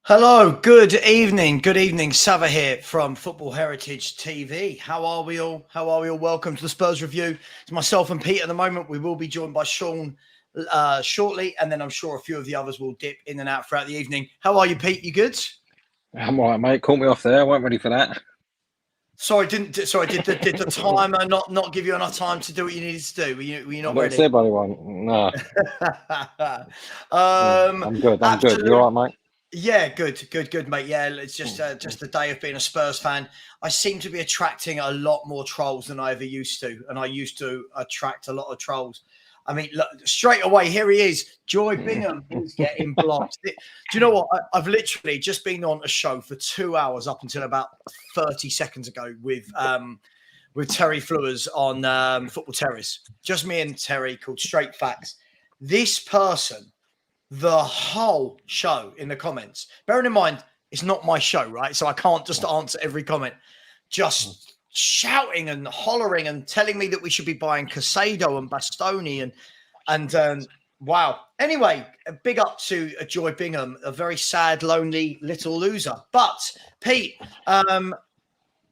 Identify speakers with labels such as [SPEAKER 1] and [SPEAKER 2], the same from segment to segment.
[SPEAKER 1] Hello, good evening. Good evening. Savva here from Football Heritage TV. How are we all? Welcome to the Spurs Review. It's myself and Pete at the moment. We will be joined by Sean shortly, and then I'm sure a few of the others will dip in and out throughout the evening. How are you, Pete? You good?
[SPEAKER 2] I'm all right, mate. Caught me off there. I wasn't ready for that.
[SPEAKER 1] Sorry, did the timer not give you enough time to do what you needed to do? Were you not ready?
[SPEAKER 2] Say by one. No. I'm good. You all right, mate?
[SPEAKER 1] Yeah, good, mate. Yeah, it's just the day of being a Spurs fan. I seem to be attracting a lot more trolls than I ever used to, and I used to attract a lot of trolls. I mean, look, straight away, here he is. Joy Bingham is getting blocked. Do you know what? I've literally just been on a show for 2 hours up until about 30 seconds ago with Terry Flewers on Football Terrace. Just me and Terry, called Straight Facts. This person, the whole show in the comments, bearing in mind, it's not my show, right? So I can't just answer every comment. Just shouting and hollering and telling me that we should be buying Casado and Bastoni and wow. Anyway, a big up to Joy Bingham, a very sad, lonely little loser. But Pete,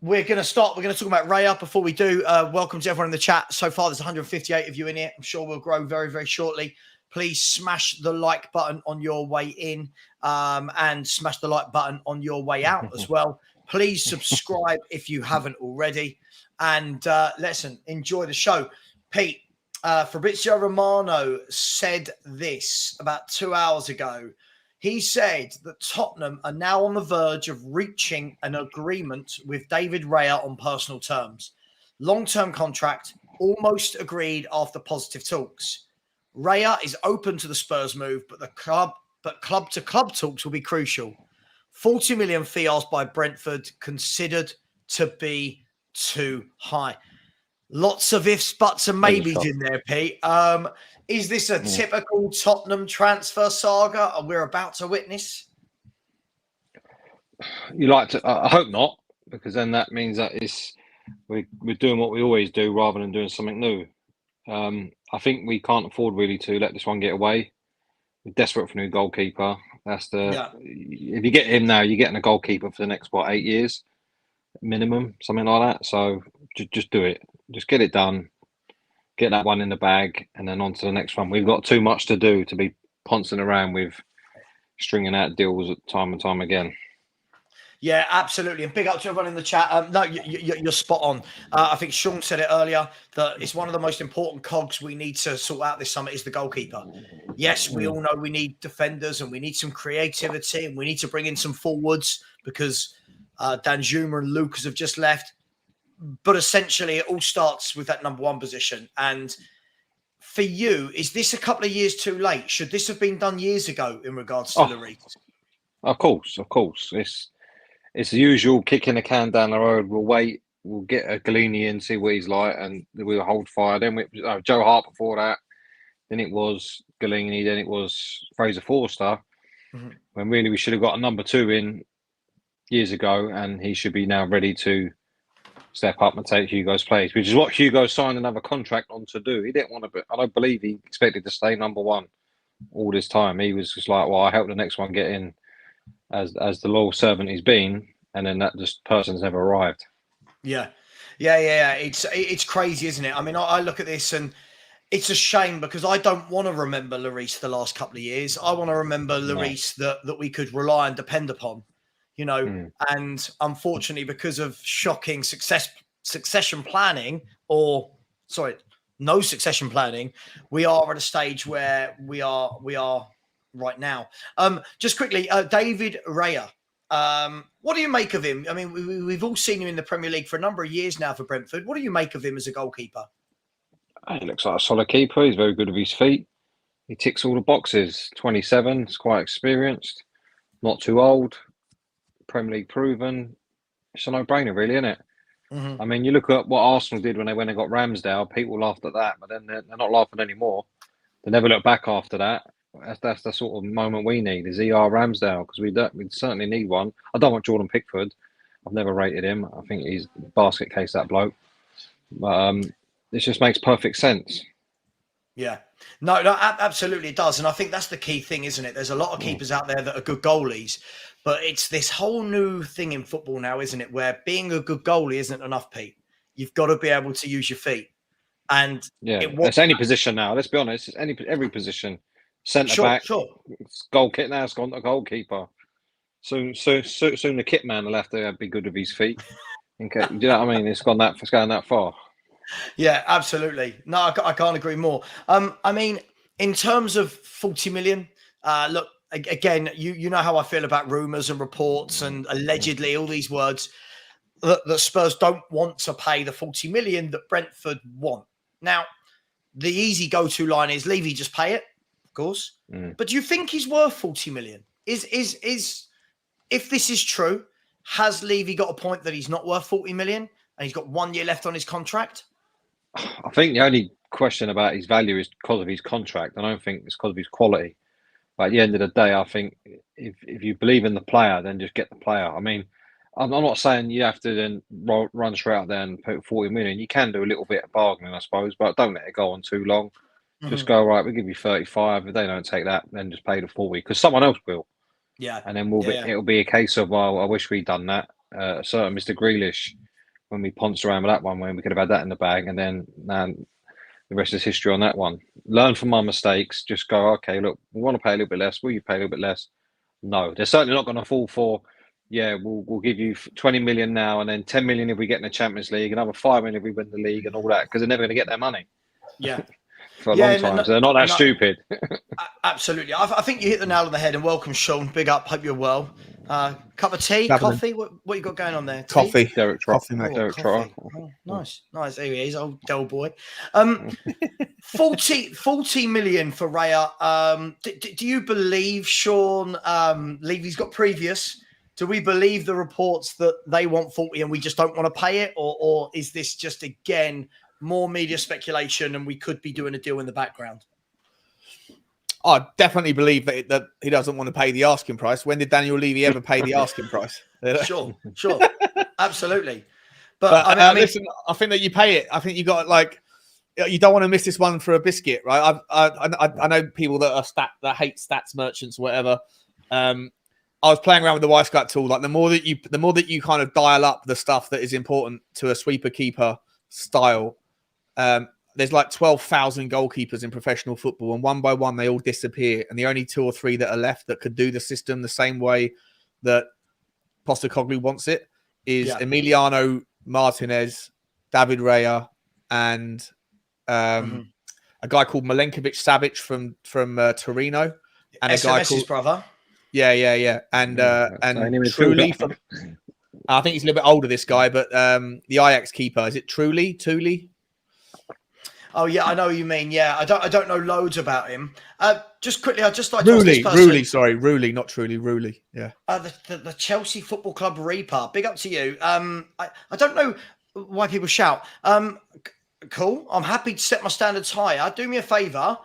[SPEAKER 1] we're going to talk about Raya before we do. Welcome to everyone in the chat. So far, there's 158 of you in here. I'm sure we'll grow very, very shortly. Please smash the like button on your way in and smash the like button on your way out as well. Please subscribe if you haven't already. And listen, enjoy the show. Pete, Fabrizio Romano said this about 2 hours ago. He said that Tottenham are now on the verge of reaching an agreement with David Raya on personal terms. Long-term contract, almost agreed after positive talks. Raya is open to the Spurs move, but club-to-club talks will be crucial. 40 million fee asked by Brentford considered to be too high. Lots of ifs, buts, and maybes in there, Pete. Is this a typical Tottenham transfer saga we're about to witness?
[SPEAKER 2] You like to? I hope not, because then that means that we're doing what we always do rather than doing something new. I think we can't afford really to let this one get away. We're desperate for a new goalkeeper. If you get him now, you're getting a goalkeeper for the next 8 years minimum, something like that. So just do it. Just get it done. Get that one in the bag, and then on to the next one. We've got too much to do to be pouncing around with stringing out deals time and time again.
[SPEAKER 1] Yeah, absolutely. And big up to everyone in the chat. No, you're spot on. I think Sean said it earlier that it's one of the most important cogs we need to sort out this summer is the goalkeeper. Yes, we all know we need defenders and we need some creativity and we need to bring in some forwards because Danjuma and Lucas have just left. But essentially, it all starts with that number one position. And for you, is this a couple of years too late? Should this have been done years ago in regards to Lloris?
[SPEAKER 2] Of course. It's the usual kicking the can down the road. We'll wait. We'll get a Galini in, see what he's like, and we'll hold fire. Then Joe Hart before that. Then it was Galini. Then it was Fraser Forster. When really we should have got a number two in years ago, and he should be now ready to step up and take Hugo's place, which is what Hugo signed another contract on to do. He didn't want to. I don't believe he expected to stay number one all this time. He was just like, well, I help the next one get in. As the loyal servant he's been, and then that just person's never arrived.
[SPEAKER 1] Yeah. It's crazy, isn't it? I mean, I look at this and it's a shame because I don't want to remember Lloris the last couple of years. I want to remember Lloris that we could rely and depend upon, you know. And unfortunately, because of shocking succession planning, no succession planning, we are at a stage where we are right now. Just quickly, David Raya. What do you make of him? I mean, we've all seen him in the Premier League for a number of years now for Brentford. What do you make of him as a goalkeeper?
[SPEAKER 2] He looks like a solid keeper. He's very good with his feet. He ticks all the boxes. 27, he's quite experienced, not too old, Premier League proven. It's a no-brainer, really, isn't it? I mean, you look at what Arsenal did when they went and got Ramsdale. People laughed at that, but then they're not laughing anymore. They never look back after that. That's the sort of moment we need is ER Ramsdale because we certainly need one. I don't want Jordan Pickford. I've never rated him. I think he's a basket case, that bloke. But this just makes perfect sense.
[SPEAKER 1] Yeah. No, absolutely it does. And I think that's the key thing, isn't it? There's a lot of keepers out there that are good goalies, But it's this whole new thing in football now, isn't it? Where being a good goalie isn't enough, Pete. You've got to be able to use your feet. And
[SPEAKER 2] Yeah,
[SPEAKER 1] it was
[SPEAKER 2] it's any position now. Let's be honest. It's every position. Centre
[SPEAKER 1] sure,
[SPEAKER 2] back,
[SPEAKER 1] sure.
[SPEAKER 2] goal kick now. It's gone to goalkeeper. Soon the kit man will have to be good with his feet. Okay, do you know what I mean? It's going that far.
[SPEAKER 1] Yeah, absolutely. No, I can't agree more. I mean, in terms of 40 million, look, again, you know how I feel about rumours and reports and allegedly all these words that Spurs don't want to pay the 40 million that Brentford want. Now, the easy go-to line is Levy, just pay it, of course. But do you think he's worth 40 million? Is if this is true, has Levy got a point that he's not worth 40 million and he's got 1 year left on his contract?
[SPEAKER 2] I think the only question about his value is because of his contract. I don't think it's because of his quality. But at the end of the day, I think if you believe in the player, then just get the player. I mean, I'm not saying you have to then run straight out there and put 40 million. You can do a little bit of bargaining, I suppose, but don't let it go on too long. Just go, right, we'll give you 35. If they don't take that, then just pay the 40 because someone else will.
[SPEAKER 1] Yeah.
[SPEAKER 2] And then it'll be a case of, well, I wish we'd done that. Certain Mr. Grealish, when we ponced around with that one, when we could have had that in the bag, and then the rest is history on that one. Learn from our mistakes. Just go, okay, look, we want to pay a little bit less. Will you pay a little bit less? No, they're certainly not going to fall for, yeah, we'll give you 20 million now and then 10 million if we get in the Champions League, another 5 million if we win the league and all that, because they're never going to get their money.
[SPEAKER 1] Yeah.
[SPEAKER 2] For a long time. So they're not that stupid.
[SPEAKER 1] Absolutely. I think you hit the nail on the head, and welcome, Sean. Big up. Hope you're well. Cup of tea, coffee? What you got going on there? Tea?
[SPEAKER 3] Coffee.
[SPEAKER 2] Derek Trot.
[SPEAKER 3] Coffee, mate.
[SPEAKER 2] Derek Trot.
[SPEAKER 1] Oh, nice. There he is, old Del boy. 40 million for Raya. Do you believe, Sean, Levy's got previous? Do we believe the reports that they want 40 and we just don't want to pay it? Or is this just, again, more media speculation and we could be doing a deal in the background?
[SPEAKER 3] I definitely believe that he doesn't want to pay the asking price. When did Daniel Levy ever pay the asking price?
[SPEAKER 1] Sure. Absolutely. But I mean,
[SPEAKER 3] listen, I think that you pay it. I think you got you don't want to miss this one for a biscuit, right? I know people that hate stats merchants or whatever. I was playing around with the Wisecut tool. Like the more that you kind of dial up the stuff that is important to a sweeper keeper style, there's like 12,000 goalkeepers in professional football, and one by one they all disappear, and the only 2 or 3 that are left that could do the system the same way that Postecoglou wants it is Emiliano Martinez, David Raya, and a guy called Milenkovic Savic from Torino, and
[SPEAKER 1] SMS's
[SPEAKER 3] a guy called
[SPEAKER 1] brother.
[SPEAKER 3] Yeah, and Truly from. I think he's a little bit older, this guy, but the Ajax keeper, is it Truly?
[SPEAKER 1] Oh yeah, I know what you mean. Yeah, I don't know loads about him. Just quickly, I'd just like to ask this person.
[SPEAKER 3] Rulli, not Truly, Rulli. Yeah.
[SPEAKER 1] The Chelsea Football Club Reaper. Big up to you. I don't know why people shout. Cool. I'm happy to set my standards higher. Do me a favour,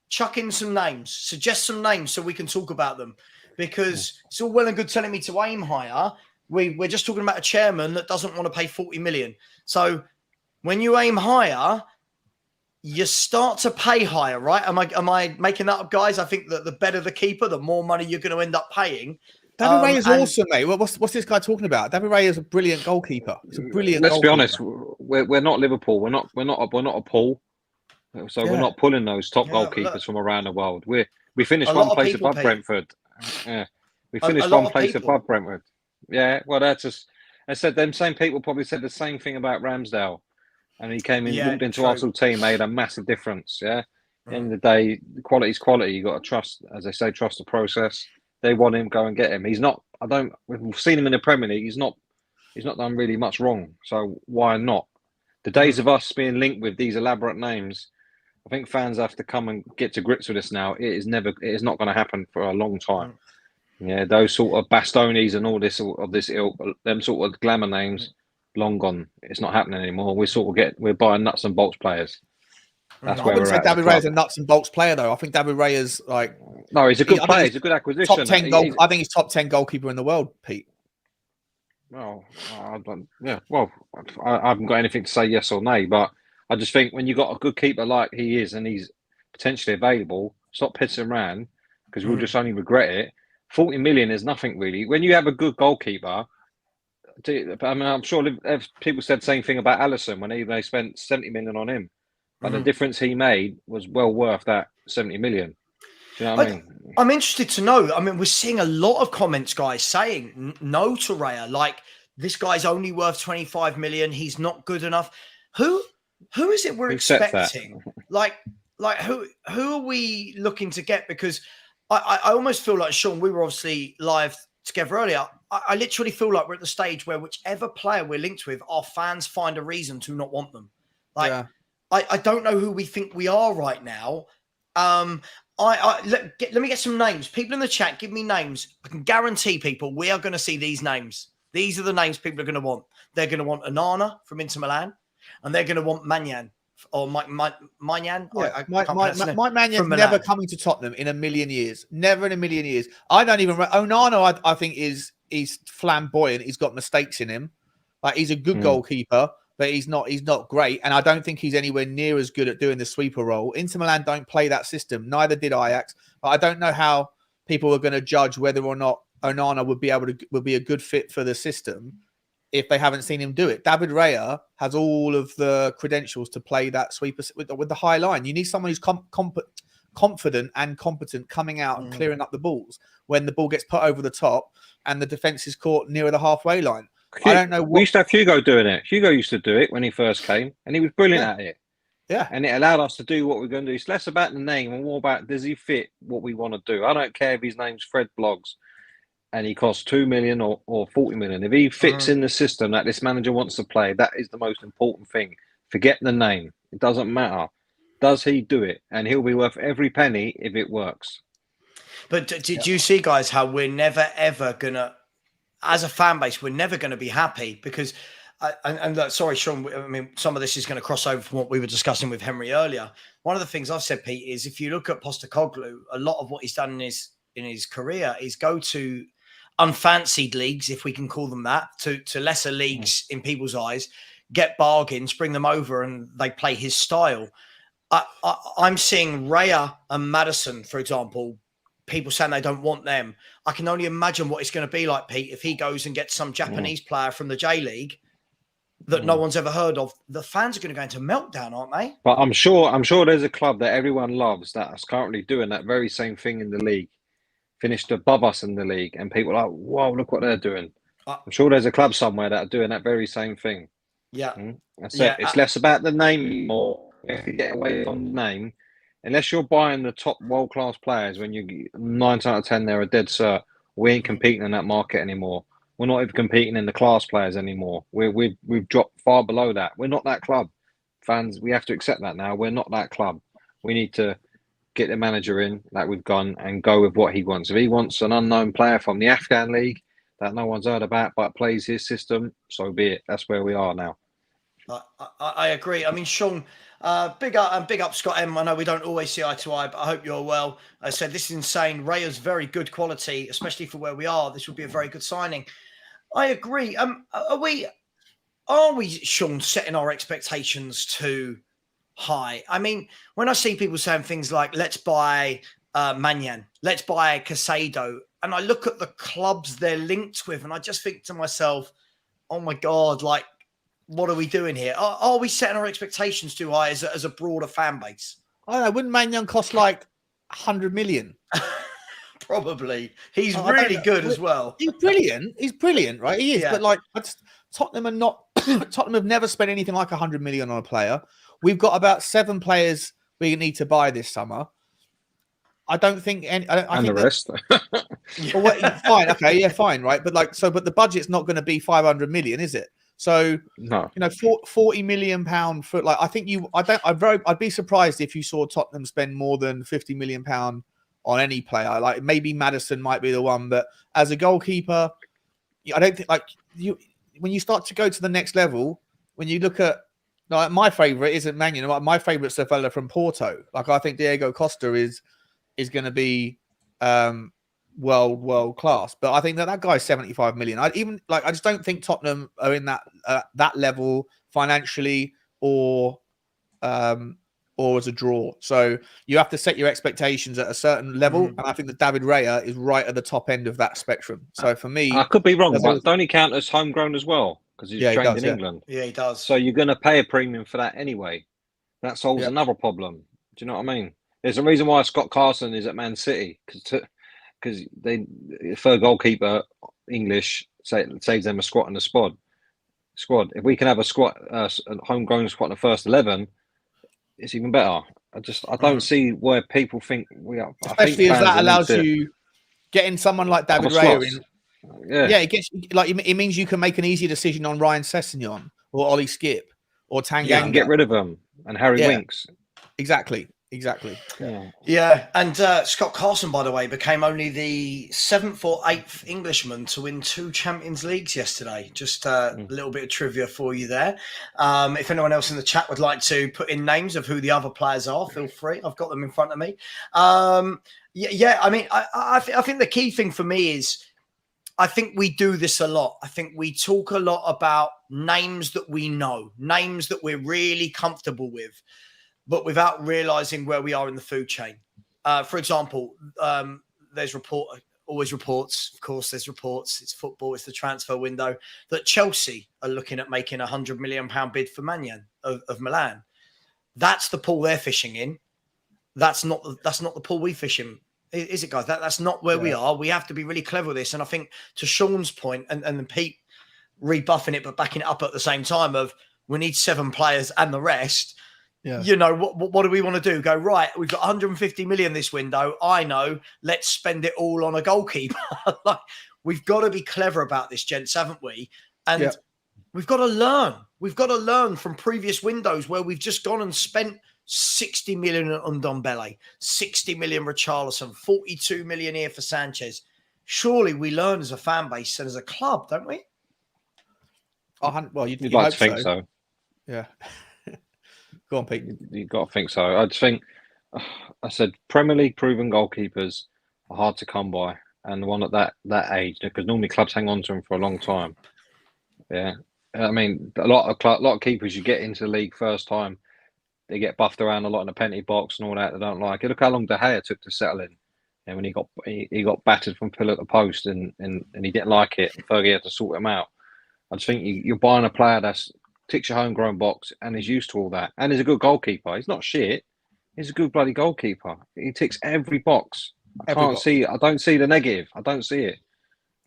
[SPEAKER 1] chuck in some names, suggest some names so we can talk about them, because it's all well and good telling me to aim higher. We're just talking about a chairman that doesn't want to pay 40 million. So when you aim higher, you start to pay higher, right? Am I making that up, guys? I think that the better the keeper, the more money you're going to end up paying.
[SPEAKER 3] David Raya is awesome, mate. What's this guy talking about? David Raya is a brilliant goalkeeper. He's a brilliant.
[SPEAKER 2] Let's
[SPEAKER 3] goalkeeper.
[SPEAKER 2] be honest. We're not Liverpool. We're not a pool. So we're not pulling those top goalkeepers from around the world. We finished one place above Brentford. Yeah, we finished one place above Brentford. Yeah, well, that's just. I said them same people probably said the same thing about Ramsdale. And he came in, walked into Arsenal team, made a massive difference. Yeah. At the end of the day, quality's quality. You got to trust, as they say, trust the process. They want him, go and get him. He's not. We've seen him in the Premier League. He's not done really much wrong. So why not? The days of us being linked with these elaborate names, I think fans have to come and get to grips with this now. It is not going to happen for a long time. Yeah, those sort of Bastonis and all this of this ilk, them sort of glamour names. Long gone. It's not happening anymore. We're buying nuts and bolts players. That's where
[SPEAKER 3] I wouldn't say David Raya's a nuts and bolts player, though. I think David Raya's
[SPEAKER 2] no, he's a good player. He's a good acquisition.
[SPEAKER 3] Top 10 goal. I think he's top 10 goalkeeper in the world, Pete.
[SPEAKER 2] Well, I haven't got anything to say yes or no, but I just think when you got a good keeper like he is, and he's potentially available, stop pissing around because we'll just only regret it. 40 million is nothing really. When you have a good goalkeeper, I mean, I'm sure people said the same thing about Alisson when they spent 70 million on him, but the difference he made was well worth that 70 million. Do you know what I mean?
[SPEAKER 1] I'm interested to know. I mean, we're seeing a lot of comments, guys, saying no to Raya. Like, this guy's only worth 25 million. He's not good enough. Who is it we're expecting? like who are we looking to get? Because I almost feel like, Sean, we were obviously live together earlier. I literally feel like we're at the stage where whichever player we're linked with, our fans find a reason to not want them. Like, I don't know who we think we are right now. Let me get some names. People in the chat, give me names. I can guarantee people we are going to see these names. These are the names people are going to want. They're going to want Onana from Inter Milan, and they're going to want Maignan or Maignan.
[SPEAKER 3] Yeah. Mike Magnan's never coming to Tottenham in a million years. Never in a million years. I don't even. Onana, I think he's flamboyant. He's got mistakes in him. Like, he's a good goalkeeper, but he's not great. And I don't think he's anywhere near as good at doing the sweeper role. Inter Milan don't play that system. Neither did Ajax. But I don't know how people are going to judge whether or not Onana would be a good fit for the system if they haven't seen him do it. David Raya has all of the credentials to play that sweeper with the high line. You need someone who's confident and competent coming out and clearing up the balls when the ball gets put over the top and the defense is caught nearer the halfway line. I don't know.
[SPEAKER 2] We used to have Hugo doing it. Hugo used to do it when he first came, and he was brilliant at it.
[SPEAKER 3] Yeah.
[SPEAKER 2] And it allowed us to do what we're going to do. It's less about the name and more about, does he fit what we want to do? I don't care if his name's Fred Bloggs and he costs 2 million or 40 million. If he fits in the system that this manager wants to play, that is the most important thing. Forget the name. It doesn't matter. Does he do it? And he'll be worth every penny if it works.
[SPEAKER 1] But did you see, guys, how we're never, ever going to, as a fan base, we're never going to be happy because, sorry, Sean, I mean, some of this is going to cross over from what we were discussing with Henry earlier. One of the things I've said, Pete, is if you look at Postecoglou, a lot of what he's done in his career is go to unfancied leagues, if we can call them that, to lesser leagues in people's eyes, get bargains, bring them over, and they play his style. I'm seeing Raya and Maddison, for example, people saying they don't want them. I can only imagine what it's going to be like, Pete, if he goes and gets some Japanese player from the J League that no one's ever heard of. The fans are going to go into meltdown, aren't they?
[SPEAKER 2] But I'm sure there's a club that everyone loves that's currently doing that very same thing in the league. Finished above us in the league, and people are like, "Wow, look what they're doing." I'm sure there's a club somewhere that are doing that very same thing.
[SPEAKER 1] Yeah,
[SPEAKER 2] that's it. It's less about the name anymore. If you get away from the name, unless you're buying the top world-class players, when you 9 out of 10 they're a dead cert. We ain't competing in that market anymore. We're not even competing in the class players anymore. We've dropped far below that. We're not that club. Fans, we have to accept that now. We're not that club. We need to get the manager in that we've gone and go with what he wants. If he wants an unknown player from the Afghan league that no one's heard about but plays his system, so be it. That's where we are now.
[SPEAKER 1] I agree. I mean, Sean, big up, Scott M. I know we don't always see eye to eye, but I hope you're well. I said this is insane. Raya's very good quality, especially for where we are. This would be a very good signing. I agree. Are we, Sean, setting our expectations too high? I mean, when I see people saying things like, let's buy Maignan, let's buy Casado, and I look at the clubs they're linked with, and I just think to myself, oh my God, like, what are we doing here? Are we setting our expectations too high as a broader fan base?
[SPEAKER 3] I don't know. Wouldn't Maignan cost like 100 million?
[SPEAKER 1] Probably. He's really good as well.
[SPEAKER 3] He's brilliant. He's brilliant, right? He is. Yeah. But like, Tottenham have never spent anything like 100 million on a player. We've got about 7 players we need to buy this summer. I don't think any. I think
[SPEAKER 2] the rest.
[SPEAKER 3] Fine. Okay. Yeah. Fine. Right. But but the budget's not going to be 500 million, is it? So
[SPEAKER 2] no.
[SPEAKER 3] 40 million pound for like. I think I'd be surprised if you saw Tottenham spend more than 50 million pound on any player. Like maybe Maddison might be the one, but as a goalkeeper, I don't think when you start to go to the next level, when you look at like my favorite isn't Maignan. Like, my favorite's the fella from Porto. Like I think Diego Costa is going to be world class, but I think that guy's 75 million. I just don't think Tottenham are in that level financially or or as a draw. So you have to set your expectations at a certain level. And I think that David Raya is right at the top end of that spectrum. So for me,
[SPEAKER 2] I could be wrong, but don't he count as homegrown as well? Because he's trained in England.
[SPEAKER 1] Yeah, he does.
[SPEAKER 2] So you're going to pay a premium for that anyway. That solves another problem. Do you know what I mean? There's a reason why Scott Carson is at Man City, because they third goalkeeper English saves them a squad in the squad. If we can have a homegrown squad in the first 11, it's even better. I don't see where people think we are.
[SPEAKER 3] Especially as that allows you getting someone like David Raya in. Yeah, it gets it means you can make an easier decision on Ryan Sessegnon or Ollie Skip or Tanganga.
[SPEAKER 2] Yeah, and get rid of them and Harry Winks.
[SPEAKER 3] Exactly.
[SPEAKER 1] Yeah. And Scott Carson, by the way, became only the 7th or 8th Englishman to win 2 Champions Leagues yesterday. Just a little bit of trivia for you there. If anyone else in the chat would like to put in names of who the other players are, feel free. I've got them in front of me. I mean, I think the key thing for me is I think we do this a lot. I think we talk a lot about names that we know, names that we're really comfortable with, but without realizing where we are in the food chain. For example, there's always reports. Of course, there's reports. It's football. It's the transfer window that Chelsea are looking at making £100 million bid for Mannion of Milan. That's the pool they're fishing in. That's not the pool we fish in. Is it, guys? That's not where we are. We have to be really clever with this. And I think to Sean's point, and then Pete rebuffing it, but backing it up at the same time of we need 7 players and the rest. Yeah. You know, what do we want to do? Go, right, we've got 150 million this window. I know. Let's spend it all on a goalkeeper. Like, we've got to be clever about this, gents, haven't we? And we've got to learn. We've got to learn from previous windows where we've just gone and spent 60 million on Ndombele, 60 million Richarlison, 42 million here for Sanchez. Surely we learn as a fan base and as a club, don't we?
[SPEAKER 3] Well, you'd
[SPEAKER 2] like to think so.
[SPEAKER 3] Yeah. Go on, Pete.
[SPEAKER 2] You've got to think so. I just think, I said, Premier League proven goalkeepers are hard to come by, and the one at that age, because normally clubs hang on to them for a long time. Yeah, I mean, a lot of keepers you get into the league first time, they get buffed around a lot in the penalty box and all that. They don't like it. Look how long De Gea took to settle in, and when he got battered from pillar to post, and he didn't like it. And Fergie had to sort him out. I just think you're buying a player that's ticks your homegrown box and is used to all that, and is a good goalkeeper. He's not shit. He's a good bloody goalkeeper. He ticks every box. I don't see the negative. I don't see it.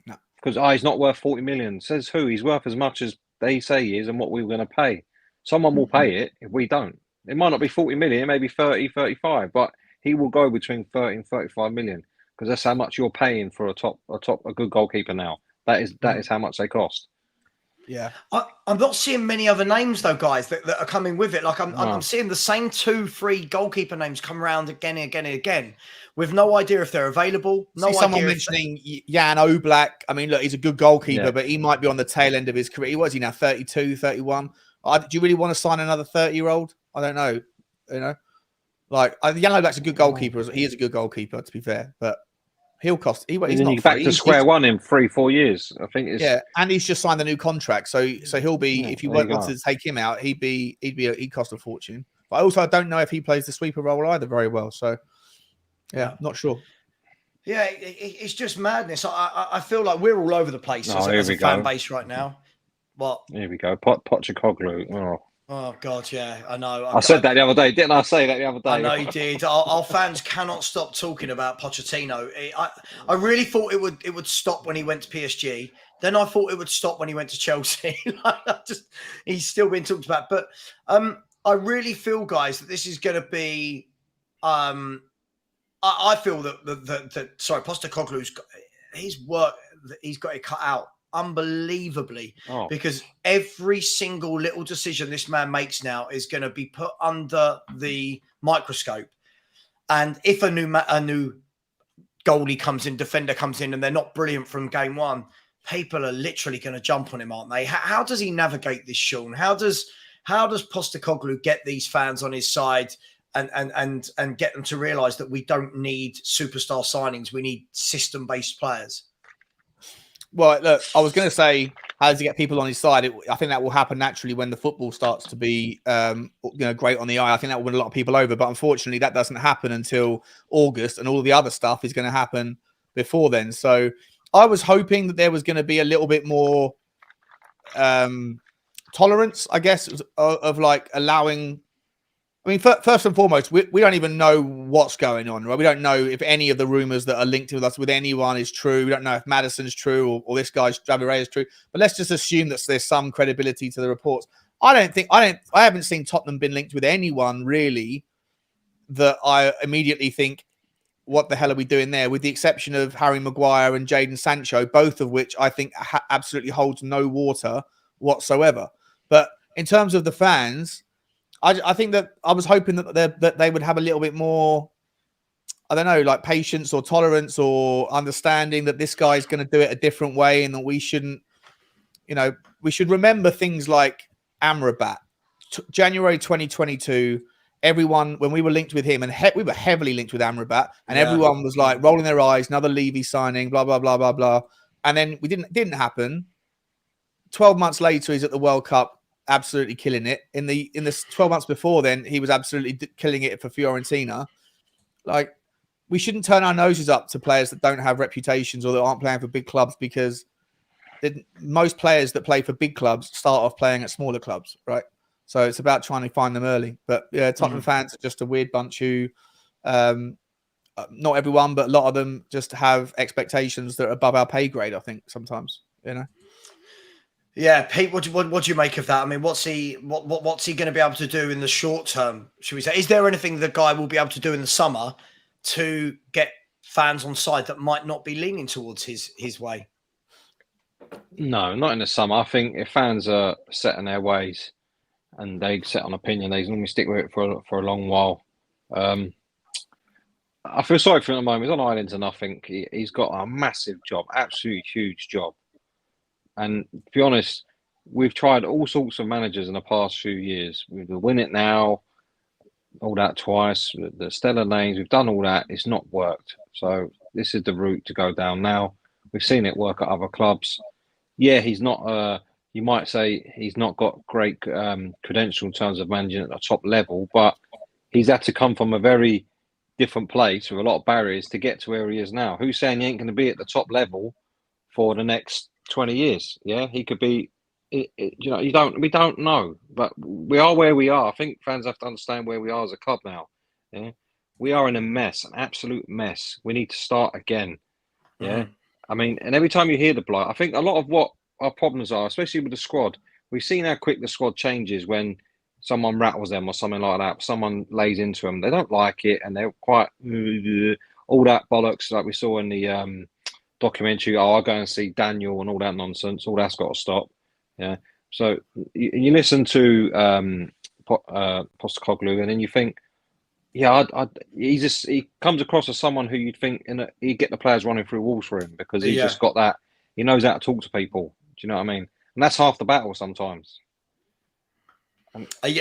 [SPEAKER 3] No,
[SPEAKER 2] because he's not worth 40 million. Says who? He's worth as much as they say he is and what we were going to pay. Someone will pay it if we don't. It might not be 40 million, maybe 30, 35, but he will go between 30 and 35 million because that's how much you're paying for a good goalkeeper now. That is how much they cost.
[SPEAKER 3] Yeah,
[SPEAKER 1] I'm not seeing many other names though, guys, that are coming with it. Like I'm seeing the same 2-3 goalkeeper names come around again and again and again, with no idea if they're available.
[SPEAKER 3] Someone mentioning Jan Oblak. I mean, look, he's a good goalkeeper, but he might be on the tail end of his career. What is he now? 32, 31. Do you really want to sign another 30-year-old? I don't know. You know, like Jan Oblak's a good goalkeeper. He is a good goalkeeper, to be fair, but he'll cost. He's not
[SPEAKER 2] back to square one in 3-4 years. I think it's
[SPEAKER 3] and he's just signed a new contract, so he'll be. If you wanted to take him out, he'd cost a fortune. But I don't know if he plays the sweeper role either very well. So not sure.
[SPEAKER 1] Yeah, it's just madness. I feel like we're all over the place as a fan base right now. What?
[SPEAKER 2] Here we go. Postecoglou.
[SPEAKER 1] Oh God, yeah, I know.
[SPEAKER 2] I said that the other day, didn't I? Say that the other day.
[SPEAKER 1] I know you did. Our fans cannot stop talking about Pochettino. I really thought it would stop when he went to PSG. Then I thought it would stop when he went to Chelsea. He's still being talked about. But I really feel, guys, that this is going to be. I feel that Postecoglou's his work. He's got it cut out unbelievably because every single little decision this man makes now is going to be put under the microscope. And if a new goalie comes in, defender comes in, and they're not brilliant from game one, people are literally going to jump on him, aren't they? How does he navigate this, Sean? How does Postecoglou get these fans on his side and get them to realise that we don't need superstar signings, we need system-based players?
[SPEAKER 3] Well, look, I was going to say, how does he get people on his side? I think that will happen naturally when the football starts to be, great on the eye. I think that will win a lot of people over. But unfortunately, that doesn't happen until August, and all the other stuff is going to happen before then. So I was hoping that there was going to be a little bit more tolerance, I guess, of like allowing. I mean, first and foremost, we don't even know what's going on, right? We don't know if any of the rumors that are linked with us with anyone is true. We don't know if Madison's true or this guy's David Raya is true. But let's just assume that there's some credibility to the reports. I haven't seen Tottenham been linked with anyone really that I immediately think, what the hell are we doing there? With the exception of Harry Maguire and Jadon Sancho, both of which I think absolutely holds no water whatsoever. But in terms of the fans, I think that I was hoping that they would have a little bit more, I don't know, like patience or tolerance or understanding that this guy's going to do it a different way, and that we shouldn't, we should remember things like Amrabat. January 2022, everyone, when we were linked with him, and we were heavily linked with Amrabat, and everyone was like rolling their eyes, another Levy signing, blah, blah, blah, blah, blah. And then it didn't happen. 12 months later, he's at the World Cup, absolutely killing it. In the 12 months before then, he was absolutely killing it for Fiorentina. Like, we shouldn't turn our noses up to players that don't have reputations or that aren't playing for big clubs, because most players that play for big clubs start off playing at smaller clubs, right? So it's about trying to find them early. But yeah, Tottenham fans are just a weird bunch who, not everyone, but a lot of them just have expectations that are above our pay grade, I think, sometimes,
[SPEAKER 1] Yeah, Pete, what do you make of that? I mean, what's he going to be able to do in the short term, should we say? Is there anything the guy will be able to do in the summer to get fans on side that might not be leaning towards his way?
[SPEAKER 2] No, not in the summer. I think if fans are set in their ways and they set on opinion, they normally stick with it for a long while. I feel sorry for him at the moment. He's on island to nothing. He's got a massive job, absolutely huge job. And to be honest, we've tried all sorts of managers in the past few years. We've Win It Now, all that twice, the Stellar Lanes, we've done all that. It's not worked. So this is the route to go down now. We've seen it work at other clubs. Yeah, he's not, you might say he's not got great credential in terms of managing at the top level, but he's had to come from a very different place with a lot of barriers to get to where he is now. Who's saying he ain't going to be at the top level for the next 20 years? Yeah, he could be. We don't know, but we are where we are. I think fans have to understand where we are as a club now. Yeah, we are in a mess, an absolute mess. We need to start again. Yeah, I mean, and every time you hear the blight, I think a lot of what our problems are, especially with the squad, we've seen how quick the squad changes when someone rattles them or something like that. Someone lays into them, they don't like it, and they're quite all that bollocks like we saw in the documentary. Oh, I'll go and see Daniel and all that nonsense. All that's got to stop. Yeah. So you listen to Postecoglou, and then you think, yeah, he comes across as someone who you'd think he'd get the players running through walls for him, because he's just got that. He knows how to talk to people. Do you know what I mean? And that's half the battle sometimes. And I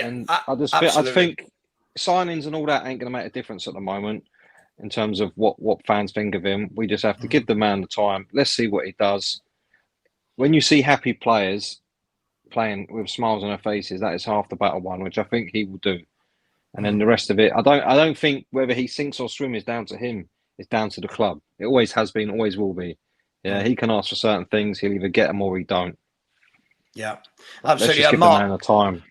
[SPEAKER 2] just think signings and all that ain't going to make a difference at the moment in terms of what fans think of him. We just have to give the man the time. Let's see what he does. When you see happy players playing with smiles on their faces, that is half the battle won, which I think he will do. And then the rest of it, I don't think whether he sinks or swims is down to him. It's down to the club. It always has been, always will be. Yeah, he can ask for certain things. He'll either get them or he don't.
[SPEAKER 1] Yeah,
[SPEAKER 2] absolutely. Let's just give
[SPEAKER 1] Mark,
[SPEAKER 2] the man the time.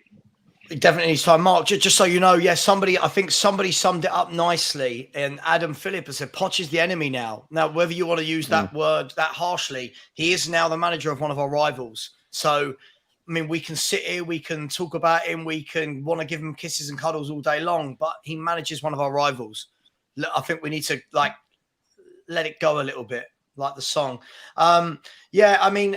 [SPEAKER 1] He definitely needs time. Mark, just so you know, I think somebody summed it up nicely. And Adam Phillip has said, Poch is the enemy now. Now, whether you want to use that word that harshly, he is now the manager of one of our rivals. So, I mean, we can sit here, we can talk about him, we can want to give him kisses and cuddles all day long, but he manages one of our rivals. I think we need to let it go a little bit, like the song. I mean,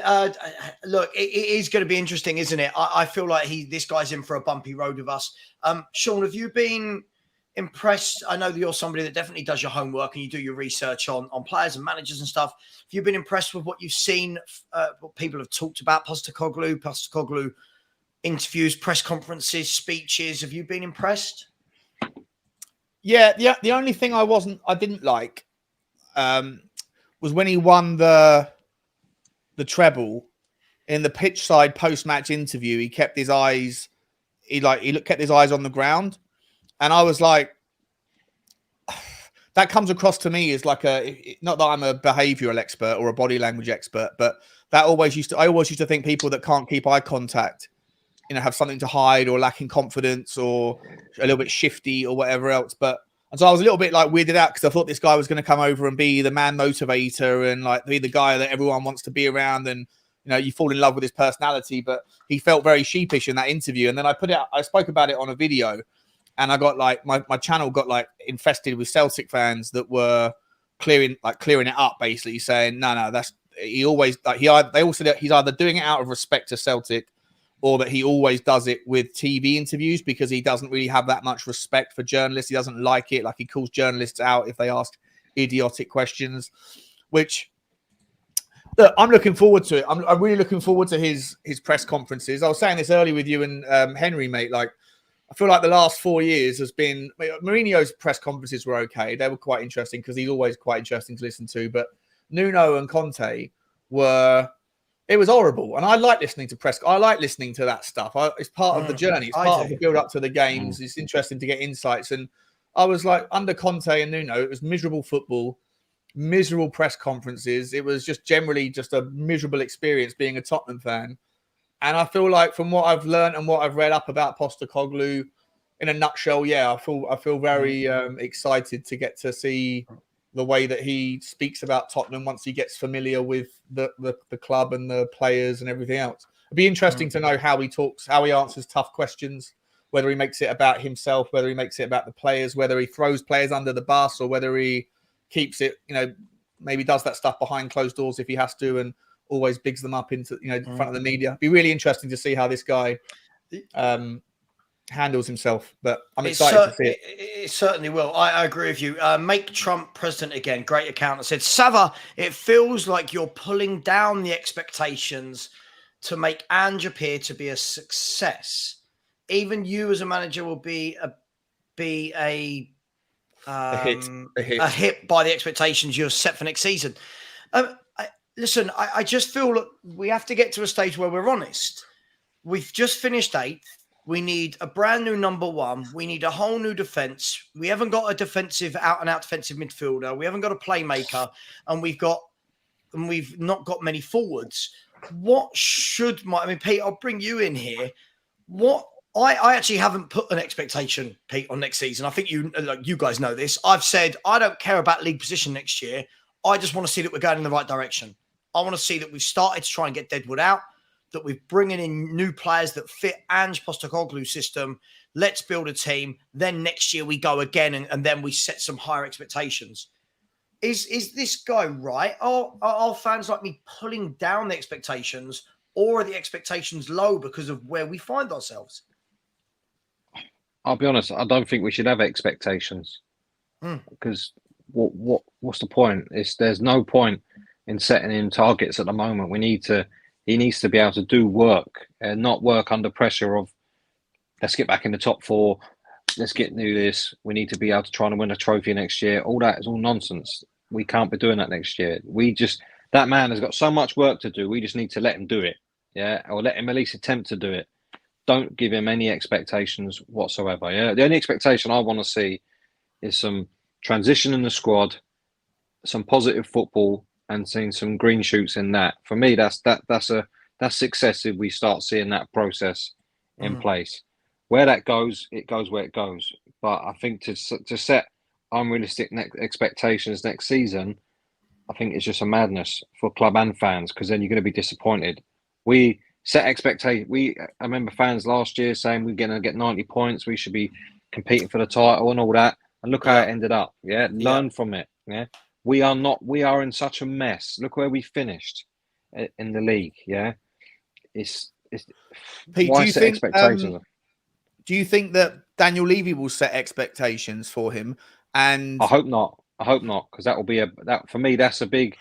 [SPEAKER 1] look, it is going to be interesting, isn't it? I feel like this guy's in for a bumpy road with us. Sean, have you been impressed? I know that you're somebody that definitely does your homework and you do your research on players and managers and stuff. Have you been impressed with what you've seen, what people have talked about, Postecoglou interviews, press conferences, speeches? Have you been impressed?
[SPEAKER 3] Yeah. The only thing I didn't like was when he won the treble in the pitch side post-match interview, he kept his eyes, kept his eyes on the ground, and I was like, that comes across to me as like not that I'm a behavioural expert or a body language expert, but I always used to think people that can't keep eye contact, have something to hide or lacking confidence or a little bit shifty or whatever else. And so I was a little bit like weirded out because I thought this guy was going to come over and be the man motivator and like be the guy that everyone wants to be around, and you fall in love with his personality. But he felt very sheepish in that interview. And then I spoke about it on a video, and I got like my channel got like infested with Celtic fans that were clearing it up, basically saying no, they all said that he's either doing it out of respect to Celtic, or that he always does it with TV interviews because he doesn't really have that much respect for journalists. He doesn't like it. Like, he calls journalists out if they ask idiotic questions, which, look, I'm looking forward to it. I'm really looking forward to his press conferences. I was saying this earlier with you and Henry, mate. Like, I feel like the last 4 years has been... Mourinho's press conferences were okay. They were quite interesting because he's always quite interesting to listen to. But Nuno and Conte were... It was horrible, and I like listening to press. I like listening to that stuff. It's part of the journey. It's part of the build up to the games. It's interesting to get insights. And I was like, under Conte and Nuno, it was miserable football, miserable press conferences. It was just generally just a miserable experience being a Tottenham fan. And I feel like from what I've learned and what I've read up about Postecoglou, in a nutshell, yeah, I feel very excited to get to see the way that he speaks about Tottenham once he gets familiar with the club and the players and everything else. It'd be interesting to know how he talks, how he answers tough questions, whether he makes it about himself, whether he makes it about the players, whether he throws players under the bus, or whether he keeps it, maybe does that stuff behind closed doors if he has to, and always bigs them up into, in front of the media. It'd be really interesting to see how this guy handles himself, but I'm excited to see it.
[SPEAKER 1] It certainly will. I agree with you. Make Trump president again. Great account. I said, Savva, it feels like you're pulling down the expectations to make Ange appear to be a success. Even you as a manager will be a hit by the expectations you're set for next season. Listen, I just feel that we have to get to a stage where we're honest. We've just finished 8th. We need a brand new number 1. We need a whole new defense. We haven't got a defensive, out-and-out defensive midfielder. We haven't got a playmaker, and we've not got many forwards. Pete, I'll bring you in here. I actually haven't put an expectation, Pete, on next season. I think you guys know this. I've said I don't care about league position next year. I just want to see that we're going in the right direction. I want to see that we've started to try and get Deadwood out, that we're bringing in new players that fit Ange Postecoglou's system. Let's build a team. Then next year we go again, and then we set some higher expectations. Is this guy right? Are fans like me pulling down the expectations, or are the expectations low because of where we find ourselves?
[SPEAKER 2] I'll be honest, I don't think we should have expectations, because what's the point? There's no point in setting him targets at the moment. He needs to be able to do work and not work under pressure of, let's get back in the top 4, let's get new this. We need to be able to try and win a trophy next year. All that is all nonsense. We can't be doing that next year. That man has got so much work to do. We just need to let him do it, or let him at least attempt to do it. Don't give him any expectations whatsoever. The only expectation I want to see is some transition in the squad, some positive football, and seeing some green shoots in that. For me, that's success if we start seeing that process in place. Where that goes, it goes where it goes. But I think to set unrealistic expectations next season, I think it's just a madness for club and fans, because then you're going to be disappointed. We set expectations. I remember fans last year saying we're going to get 90 points, we should be competing for the title and all that. And look how it ended up. Learn from it. We are in such a mess. Look where we finished in the league. It's
[SPEAKER 3] Pete,
[SPEAKER 2] why set expectations?
[SPEAKER 3] Do you think that Daniel Levy will set expectations for him? And
[SPEAKER 2] I hope not, because that will be for me, that's a big.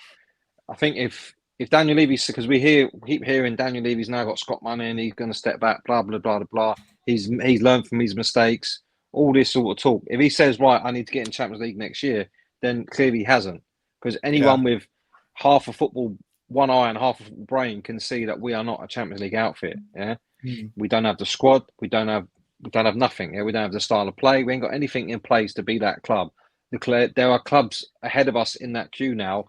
[SPEAKER 2] I think if Daniel Levy's, because we keep hearing Daniel Levy's now got Scott money and he's going to step back, blah blah blah blah. He's learned from his mistakes. All this sort of talk. If he says, right, I need to get in Champions League next year, then clearly he hasn't. Because anyone with half a football one eye and half a brain can see that we are not a Champions League outfit. Yeah,
[SPEAKER 3] Mm.
[SPEAKER 2] we don't have the squad. We don't have nothing. Yeah, we don't have the style of play. We ain't got anything in place to be that club. There are clubs ahead of us in that queue now,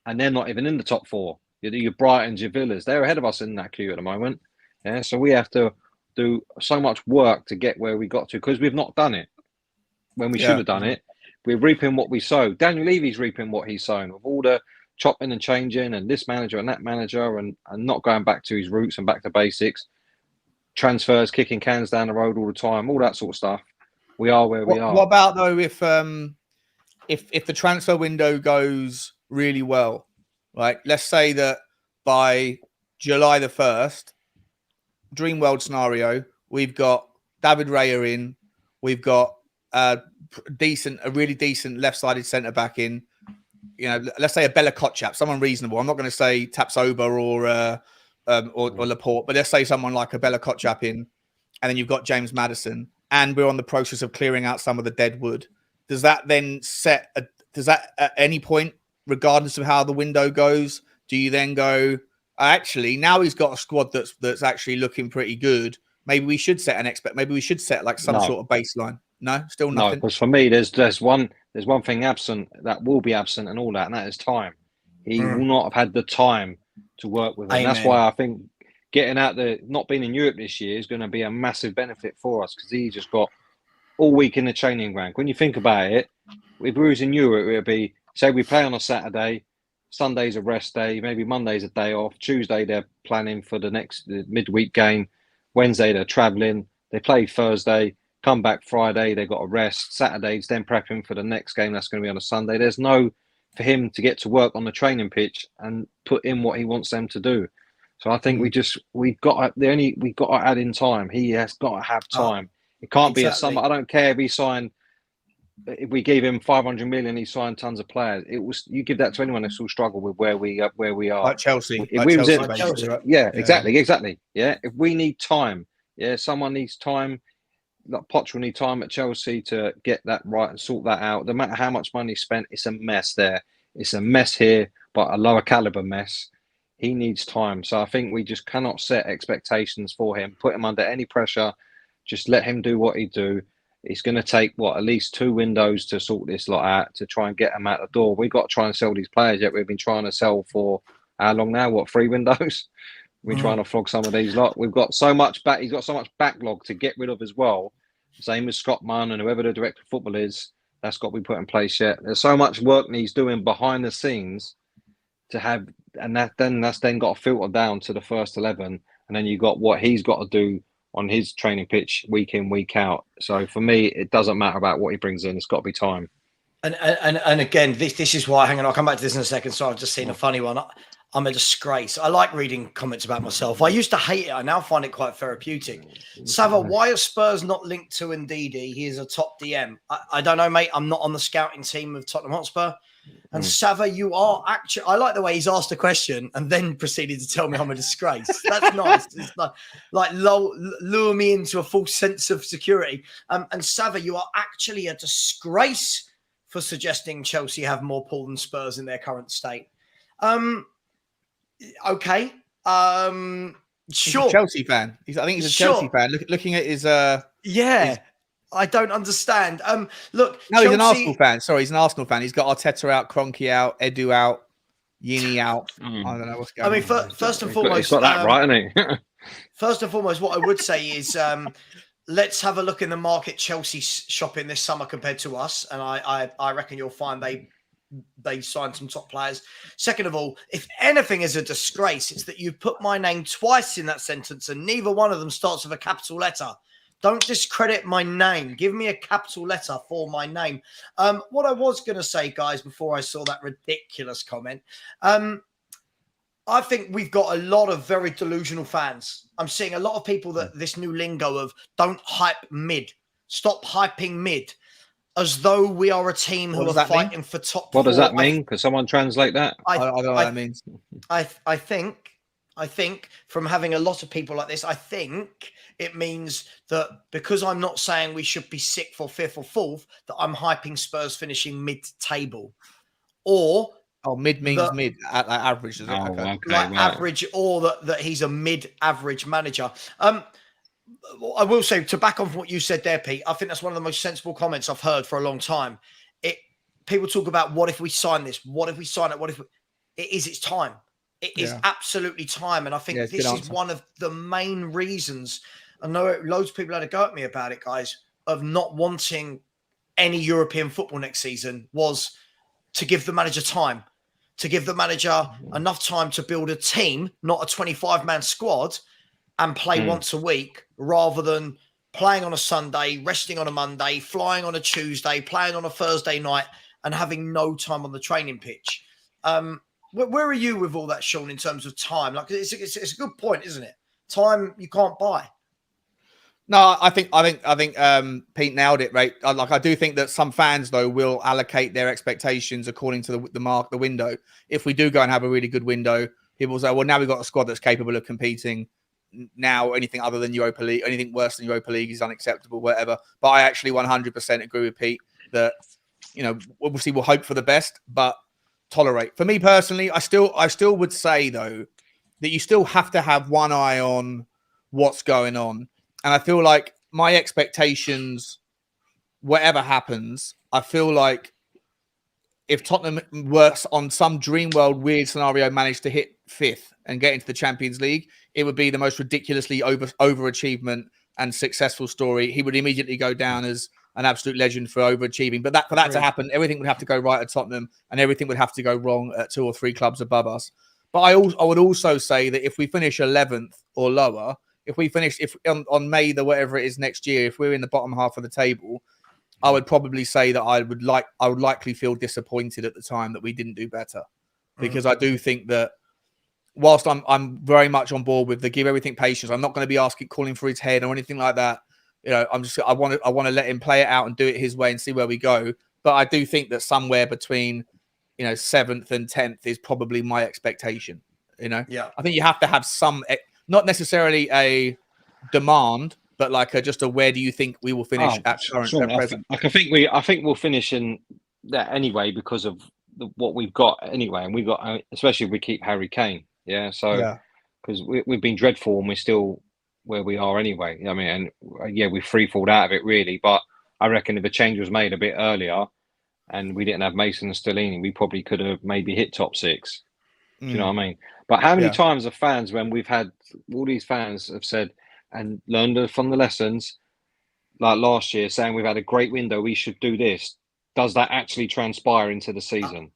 [SPEAKER 2] and they're not even in the top four. Your Brightons, your Villas, they're ahead of us in that queue at the moment. Yeah, so we have to do so much work to get where we got to because we've not done it when we should have done it. We're reaping what we sow. Daniel Levy's reaping what he's sown with all the chopping and changing and this manager and that manager and not going back to his roots and back to basics. Transfers, kicking cans down the road all the time, all that sort of stuff. We are where we are.
[SPEAKER 3] What about though if the transfer window goes really well, right? Let's say that by July the 1st, dream world scenario, we've got David Raya in, we've got a really decent left-sided centre back in. You know, let's say a Bella Kotchap, someone reasonable. I'm not going to say Tapsoba or Laporte, but let's say someone like a Bella Kotchap in, and then you've got James Maddison, and we're on the process of clearing out some of the dead wood. Does that then does that at any point, regardless of how the window goes, do you then go, actually, now he's got a squad that's actually looking pretty good. Maybe we should set maybe we should set like some sort of baseline. No, still nothing.
[SPEAKER 2] No, because for me, there's one thing absent that will be absent and all that, and that is time. He will not have had the time to work with him. That's why I think getting out there, not being in Europe this year, is going to be a massive benefit for us because he just got all week in the training ground. When you think about it, if we was in Europe, it would be, say we play on a Saturday, Sunday's a rest day, maybe Monday's a day off, Tuesday they're planning for the midweek game, Wednesday they're travelling, they play Thursday, come back Friday, they've got a rest, Saturday's then prepping for the next game that's going to be on a Sunday. There's no for him to get to work on the training pitch and put in what he wants them to do. So I think we've got to add in time. He has got to have time. It can't be a summer. I don't care if we gave him 500 million, he signed tons of players. You give that to anyone that's will struggle with where we are.
[SPEAKER 3] Like Chelsea.
[SPEAKER 2] Exactly. Yeah. If we need time, someone needs time. Like Poch will need time at Chelsea to get that right and sort that out. No matter how much money spent, it's a mess there. It's a mess here, but a lower caliber mess. He needs time. So I think we just cannot set expectations for him, put him under any pressure. Just let him do what he do. It's going to take, at least 2 windows to sort this lot out, to try and get them out the door. We've got to try and sell these players yet. We've been trying to sell for how long now? 3 windows? We're trying to flog some of these lot. We've got so much he's got so much backlog to get rid of as well. Same as Scott Munn and whoever the director of football is. That's got to be put in place yet. There's so much work he's doing behind the scenes to have, and that's then got to filter down to the first 11, and then you got what he's got to do on his training pitch week in, week out. So for me, it doesn't matter about what he brings in. It's got to be time.
[SPEAKER 1] And again, this is why. Hang on, I'll come back to this in a second. So I've just seen a funny one. I'm a disgrace. I like reading comments about myself. I used to hate it. I now find it quite therapeutic. Savva, why are Spurs not linked to Ndidi? He is a top DM. I don't know, mate. I'm not on the scouting team of Tottenham Hotspur. And Savva, you are actually. I like the way he's asked a question and then proceeded to tell me I'm a disgrace. That's nice. It's like lure me into a false sense of security. And Savva, you are actually a disgrace for suggesting Chelsea have more pull than Spurs in their current state. Okay. Sure.
[SPEAKER 3] He's a Chelsea fan. I think he's a Chelsea fan. Looking at his
[SPEAKER 1] I don't understand. Look,
[SPEAKER 3] no, Chelsea... he's an Arsenal fan. Sorry, he's an Arsenal fan. He's got Arteta out, Kroenke out, Edu out, Yini out. I don't know what's going on.
[SPEAKER 1] I mean, first and foremost,
[SPEAKER 2] he's got that right, hasn't he?
[SPEAKER 1] First and foremost, what I would say is let's have a look in the market Chelsea shopping this summer compared to us, and I reckon you'll find they signed some top players. Second of all, if anything is a disgrace, it's that you've put my name twice in that sentence and neither one of them starts with a capital letter. Don't discredit my name. Give me a capital letter for my name. What I was going to say, guys, before I saw that ridiculous comment, I think we've got a lot of very delusional fans. I'm seeing a lot of people that this new lingo of don't hype mid, stop hyping mid, as though we are a team who are fighting for top 4.
[SPEAKER 2] What does that mean? Could someone translate that?
[SPEAKER 3] I don't know what that means.
[SPEAKER 1] I think from having a lot of people like this, I think it means that because I'm not saying we should be 6th or 5th or 4th, that I'm hyping Spurs finishing mid-table. Or
[SPEAKER 3] Oh, mid means mid, like average, is it?
[SPEAKER 2] Oh,
[SPEAKER 3] Okay.
[SPEAKER 1] Like
[SPEAKER 2] right.
[SPEAKER 1] average, or that he's a mid-average manager. I will say, to back on from what you said there, Pete, I think that's one of the most sensible comments I've heard for a long time. People talk about, what if we sign this? What if we sign it? It's time. It is absolutely time. And I think this is one of the main reasons. I know loads of people had a go at me about it, guys, of not wanting any European football next season, was to give the manager time, to give the manager enough time to build a team, not a 25-man squad, and play once a week, rather than playing on a Sunday, resting on a Monday, flying on a Tuesday, playing on a Thursday night, and having no time on the training pitch. Where are you with all that, Sean, in terms of time? Like, it's a good point, isn't it? Time you can't buy.
[SPEAKER 3] No, I think Pete nailed it, right? I do think that some fans, though, will allocate their expectations according to the window. If we do go and have a really good window, people will say, well, now we've got a squad that's capable of competing. Now anything other than Europa League, anything worse than Europa League is unacceptable, whatever. But I actually 100% agree with Pete that, obviously we'll hope for the best, but tolerate. For me personally, I still would say, though, that you still have to have one eye on what's going on. And I feel like my expectations, whatever happens, I feel like if Tottenham works on some dream world weird scenario, managed to hit 5th and get into the Champions League, it would be the most ridiculously overachievement and successful story. He would immediately go down as an absolute legend for overachieving. But for that to happen, everything would have to go right at Tottenham, and everything would have to go wrong at 2 or 3 clubs above us. But I would also say that if we finish 11th or lower, if we finish on May the whatever it is next year, if we're in the bottom half of the table, I would probably say that I would likely feel disappointed at the time that we didn't do better, because I do think that whilst I'm very much on board with the give everything patience, I'm not going to be calling for his head or anything like that. I want to let him play it out and do it his way and see where we go. But I do think that somewhere between 7th and 10th is probably my expectation. I think you have to have some. Not necessarily a demand, but like just a where do you think we will finish at present?
[SPEAKER 2] I think we'll finish in that anyway because of what we've got anyway, and we've got, especially if we keep Harry Kane. Yeah, so because we've been dreadful and we're still where we are anyway. I mean, and we free-falled out of it really, but I reckon if a change was made a bit earlier and we didn't have Mason and Stellini, we probably could have maybe hit top 6. Do you know what I mean? But how many times have fans, when we've had all these fans have said and learned from the lessons, like last year, saying we've had a great window, we should do this. Does that actually transpire into the season?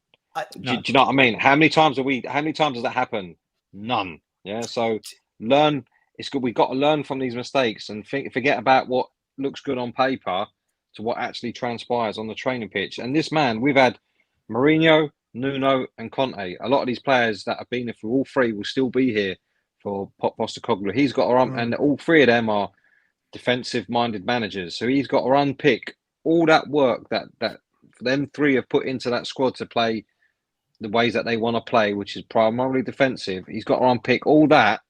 [SPEAKER 2] Do you know what I mean? How many times does that happen? None. Yeah. So learn. It's good. We've got to learn from these mistakes and forget about what looks good on paper to what actually transpires on the training pitch. And this man, we've had Mourinho, Nuno and Conte. A lot of these players that have been here for all 3 will still be here for Postecoglou. He's got to and all 3 of them are defensive-minded managers. So he's got to unpick all that work that them 3 have put into that squad to play the ways that they want to play, which is primarily defensive. He's got to unpick all that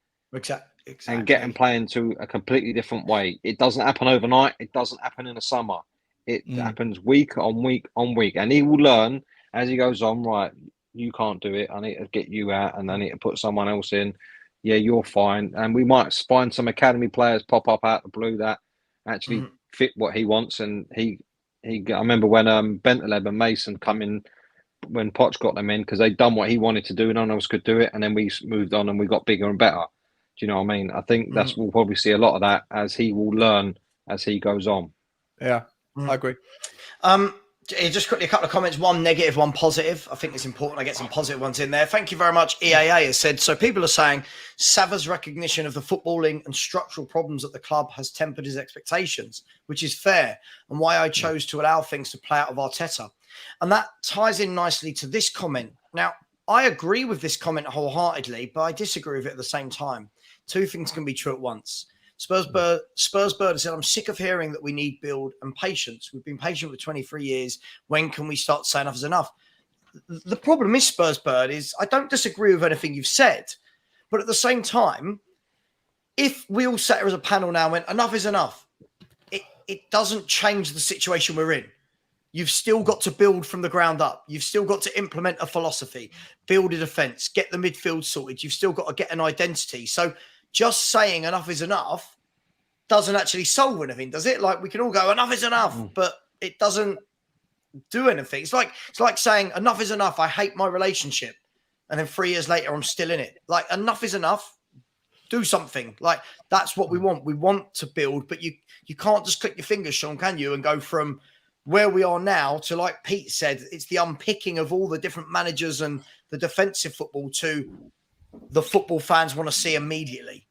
[SPEAKER 2] and get them playing to a completely different way. It doesn't happen overnight. It doesn't happen in the summer. It happens week on week on week. And he will learn as he goes on, right, you can't do it. I need to get you out and I need to put someone else in. Yeah, you're fine. And we might find some academy players pop up out of the blue that actually fit what he wants. And I remember when Bentaleb and Mason come in, when Poch got them in, because they'd done what he wanted to do and no one else could do it. And then we moved on and we got bigger and better. Do you know what I mean? I think we'll probably see a lot of that as he will learn as he goes on.
[SPEAKER 3] Yeah, I agree.
[SPEAKER 1] Just quickly, a couple of comments, one negative, one positive. I think it's important I get some positive ones in there. Thank you very much. EAA has said, so people are saying Savva's recognition of the footballing and structural problems at the club has tempered his expectations, which is fair, and why I chose to allow things to play out of Arteta. And that ties in nicely to this comment. Now, I agree with this comment wholeheartedly, but I disagree with it at the same time. 2 things can be true at once. Spurs Bird said, I'm sick of hearing that we need build and patience. We've been patient for 23 years. When can we start saying enough is enough? The problem is, Spurs Bird, is I don't disagree with anything you've said. But at the same time, if we all sat here as a panel now and went, enough is enough, it doesn't change the situation we're in. You've still got to build from the ground up. You've still got to implement a philosophy, build a defense, get the midfield sorted. You've still got to get an identity. So just saying enough is enough doesn't actually solve anything, does it? Like, we can all go, enough is enough, but it doesn't do anything. It's like saying enough is enough. I hate my relationship. And then 3 years later, I'm still in it. Like, enough is enough. Do something. Like, that's what we want. We want to build, but you can't just click your fingers, Sean, can you? And go from where we are now to, like Pete said, it's the unpicking of all the different managers and the defensive football to the football fans want to see immediately.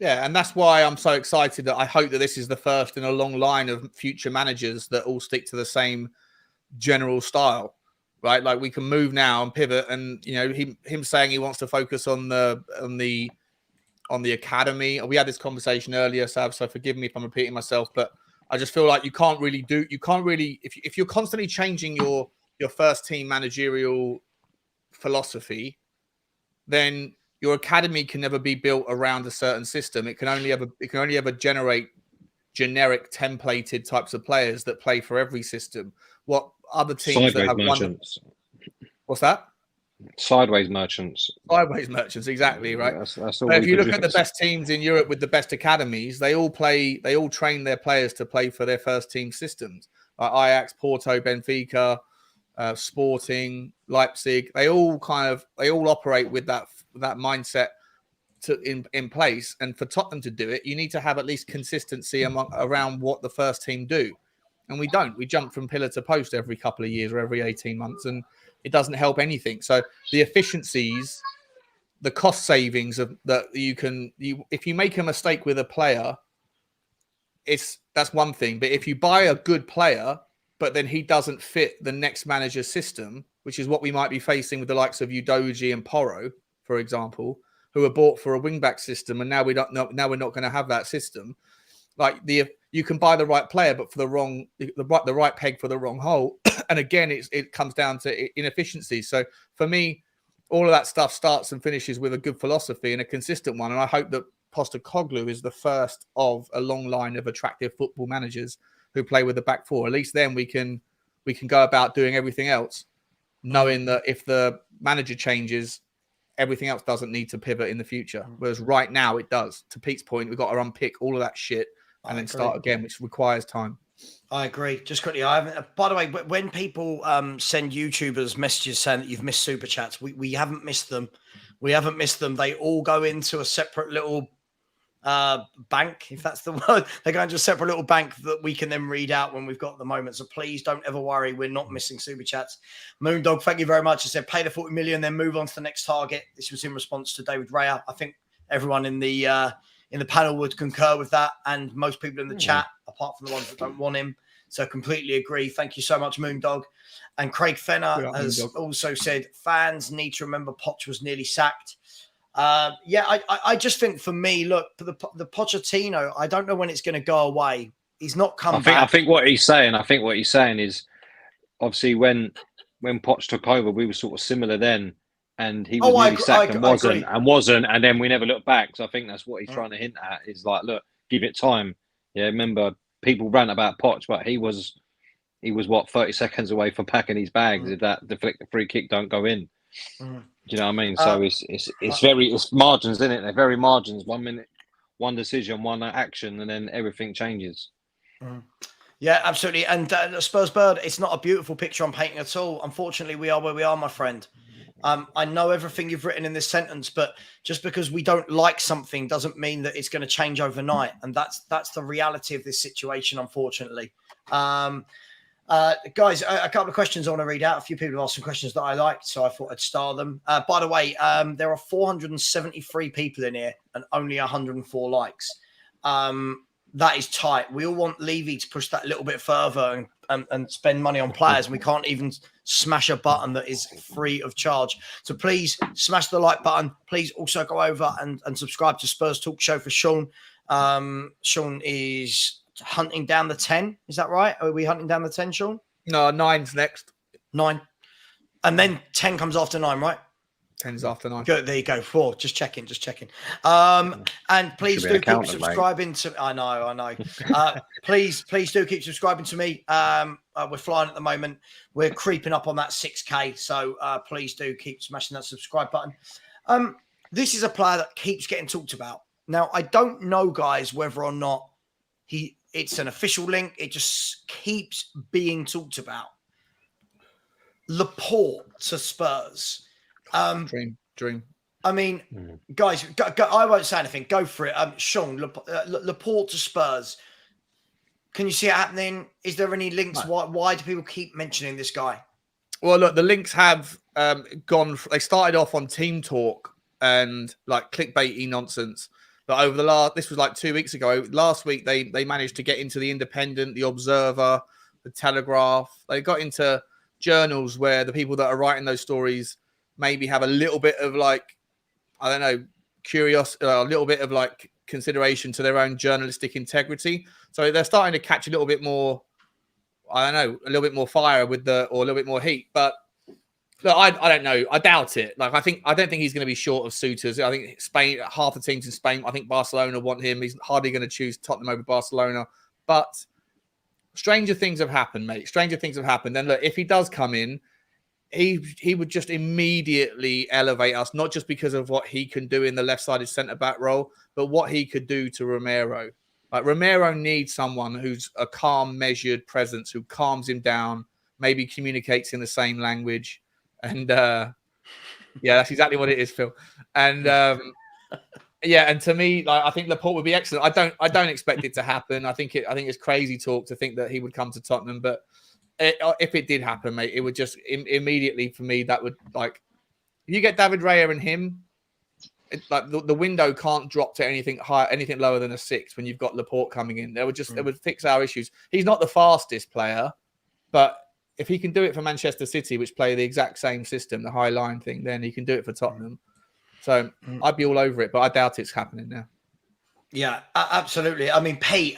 [SPEAKER 3] Yeah, and that's why I'm so excited that I hope that this is the first in a long line of future managers that all stick to the same general style, right? Like, we can move now and pivot, and him saying he wants to focus on the academy. We had this conversation earlier, Sav, so forgive me if I'm repeating myself, but I just feel like you can't really if you're constantly changing your first team managerial philosophy, then your academy can never be built around a certain system. It can only ever generate generic templated types of players that play for every system. What other teams that have merchants. What's that?
[SPEAKER 2] Sideways merchants,
[SPEAKER 3] exactly, right.
[SPEAKER 2] That's
[SPEAKER 3] but if you look at the best teams in Europe with the best academies, they all train their players to play for their first team systems. Like Ajax, Porto, Benfica, Sporting, Leipzig, they all operate with that mindset in place. And for Tottenham to do it, you need to have at least consistency around what the first team do. And we don't. We jump from pillar to post every couple of years or every 18 months, and it doesn't help anything. So the efficiencies, the cost savings if you make a mistake with a player, that's one thing. But if you buy a good player, but then he doesn't fit the next manager's system, which is what we might be facing with the likes of Udoji and Porro, for example, who are bought for a wingback system, and now we're not going to have that system. Like, you can buy the right player, but for the right peg for the wrong hole. And again, it comes down to inefficiency. So for me, all of that stuff starts and finishes with a good philosophy and a consistent one. And I hope that Postecoglou is the first of a long line of attractive football managers who play with the back four. At least then we can go about doing everything else, knowing that if the manager changes, everything else doesn't need to pivot in the future. Whereas right now it does. To Pete's point, we've got to unpick all of that shit and then start again, which requires time.
[SPEAKER 1] I agree. Just quickly, I haven't. By the way, when people send YouTubers messages saying that you've missed super chats, we haven't missed them. We haven't missed them. They all go into a separate little bank, if that's the word. They go into a separate little bank that we can then read out when we've got the moment. So please don't ever worry. We're not missing super chats. Moondog, thank you very much. I said pay the 40 million, then move on to the next target. This was in response to David Raya. I think everyone in the panel would concur with that, and most people in the chat, apart from the ones that don't want him. So completely agree. Thank you so much, Moondog. And Craig Fenner has also said fans need to remember Poch was nearly sacked. I just think for me, look, the Pochettino, I don't know when it's going to go away. He's not come back.
[SPEAKER 2] I think what he's saying is obviously when Poch took over, we were sort of similar then. And he was nearly sacked and wasn't, and then we never looked back. So I think that's what he's trying to hint at, is like, look, give it time. Yeah, remember, people rant about Poch, but he was what, 30 seconds away from packing his bags if that deflected free kick don't go in. Do you know what I mean? So it's margins, isn't it? They're very margins. 1 minute, one decision, one action, and then everything changes.
[SPEAKER 1] Yeah, absolutely. And Spurs Bird, it's not a beautiful picture I'm painting at all. Unfortunately, we are where we are, my friend. I know everything you've written in this sentence, but just because we don't like something doesn't mean that it's going to change overnight. And that's the reality of this situation, unfortunately. Guys, a couple of questions I want to read out. A few people have asked some questions that I liked, so I thought I'd star them. By the way, there are 473 people in here and only 104 likes. That is tight. We all want Levy to push that a little bit further and spend money on players, and we can't even smash a button that is free of charge. So please smash the like button. Please also go over and subscribe to Spurs Talk Show for Sean. Sean is hunting down the 10. Is that right? Are we hunting down the 10, Sean?
[SPEAKER 3] No, 9's next.
[SPEAKER 1] 9. And then 10 comes after 9, right?
[SPEAKER 3] 10's after 9.
[SPEAKER 1] Good, there you go. 4. Just checking. And please do keep subscribing to. I know. Please do keep subscribing to me. We're flying at the moment. We're creeping up on that 6K. So please do keep smashing that subscribe button. This is a player that keeps getting talked about. Now, I don't know, guys, whether or not it's an official link. It just keeps being talked about. Laporte to Spurs.
[SPEAKER 3] Dream.
[SPEAKER 1] I mean, guys, go, I won't say anything. Go for it. Sean, Laporte to Spurs. Can you see it happening? Is there any links?
[SPEAKER 3] No.
[SPEAKER 1] Why do people keep mentioning this guy?
[SPEAKER 3] Well, look, the links have gone. They started off on Team Talk and like clickbaity nonsense. But over this was like 2 weeks ago. Last week, they managed to get into the Independent, the Observer, the Telegraph. They got into journals where the people that are writing those stories maybe have a little bit of like, I don't know, curiosity, a little bit of like consideration to their own journalistic integrity. So they're starting to catch a little bit more, I don't know, a little bit more fire or a little bit more heat. But look, I don't know. I doubt it. Like, I don't think he's going to be short of suitors. I think Spain, half the teams in Spain, I think Barcelona want him. He's hardly going to choose Tottenham over Barcelona. But stranger things have happened, mate. Stranger things have happened. And look, if he does come in, he would just immediately elevate us, not just because of what he can do in the left-sided centre-back role, but what he could do to Romero. Like, Romero needs someone who's a calm, measured presence, who calms him down, maybe communicates in the same language. And yeah, that's exactly what it is, Phil. And yeah, and to me, like, I think Laporte would be excellent. I don't expect it to happen. I think it's crazy talk to think that he would come to Tottenham, but if it did happen, mate, it would just immediately for me, that would, like, if you get David Raya and him, like the window can't drop to anything higher, anything lower than a 6 when you've got Laporte coming in. It would fix our issues. He's not the fastest player, but if he can do it for Manchester City, which play the exact same system, the high line thing, then he can do it for Tottenham. So I'd be all over it, but I doubt it's happening now.
[SPEAKER 1] Yeah, absolutely. I mean, Pete,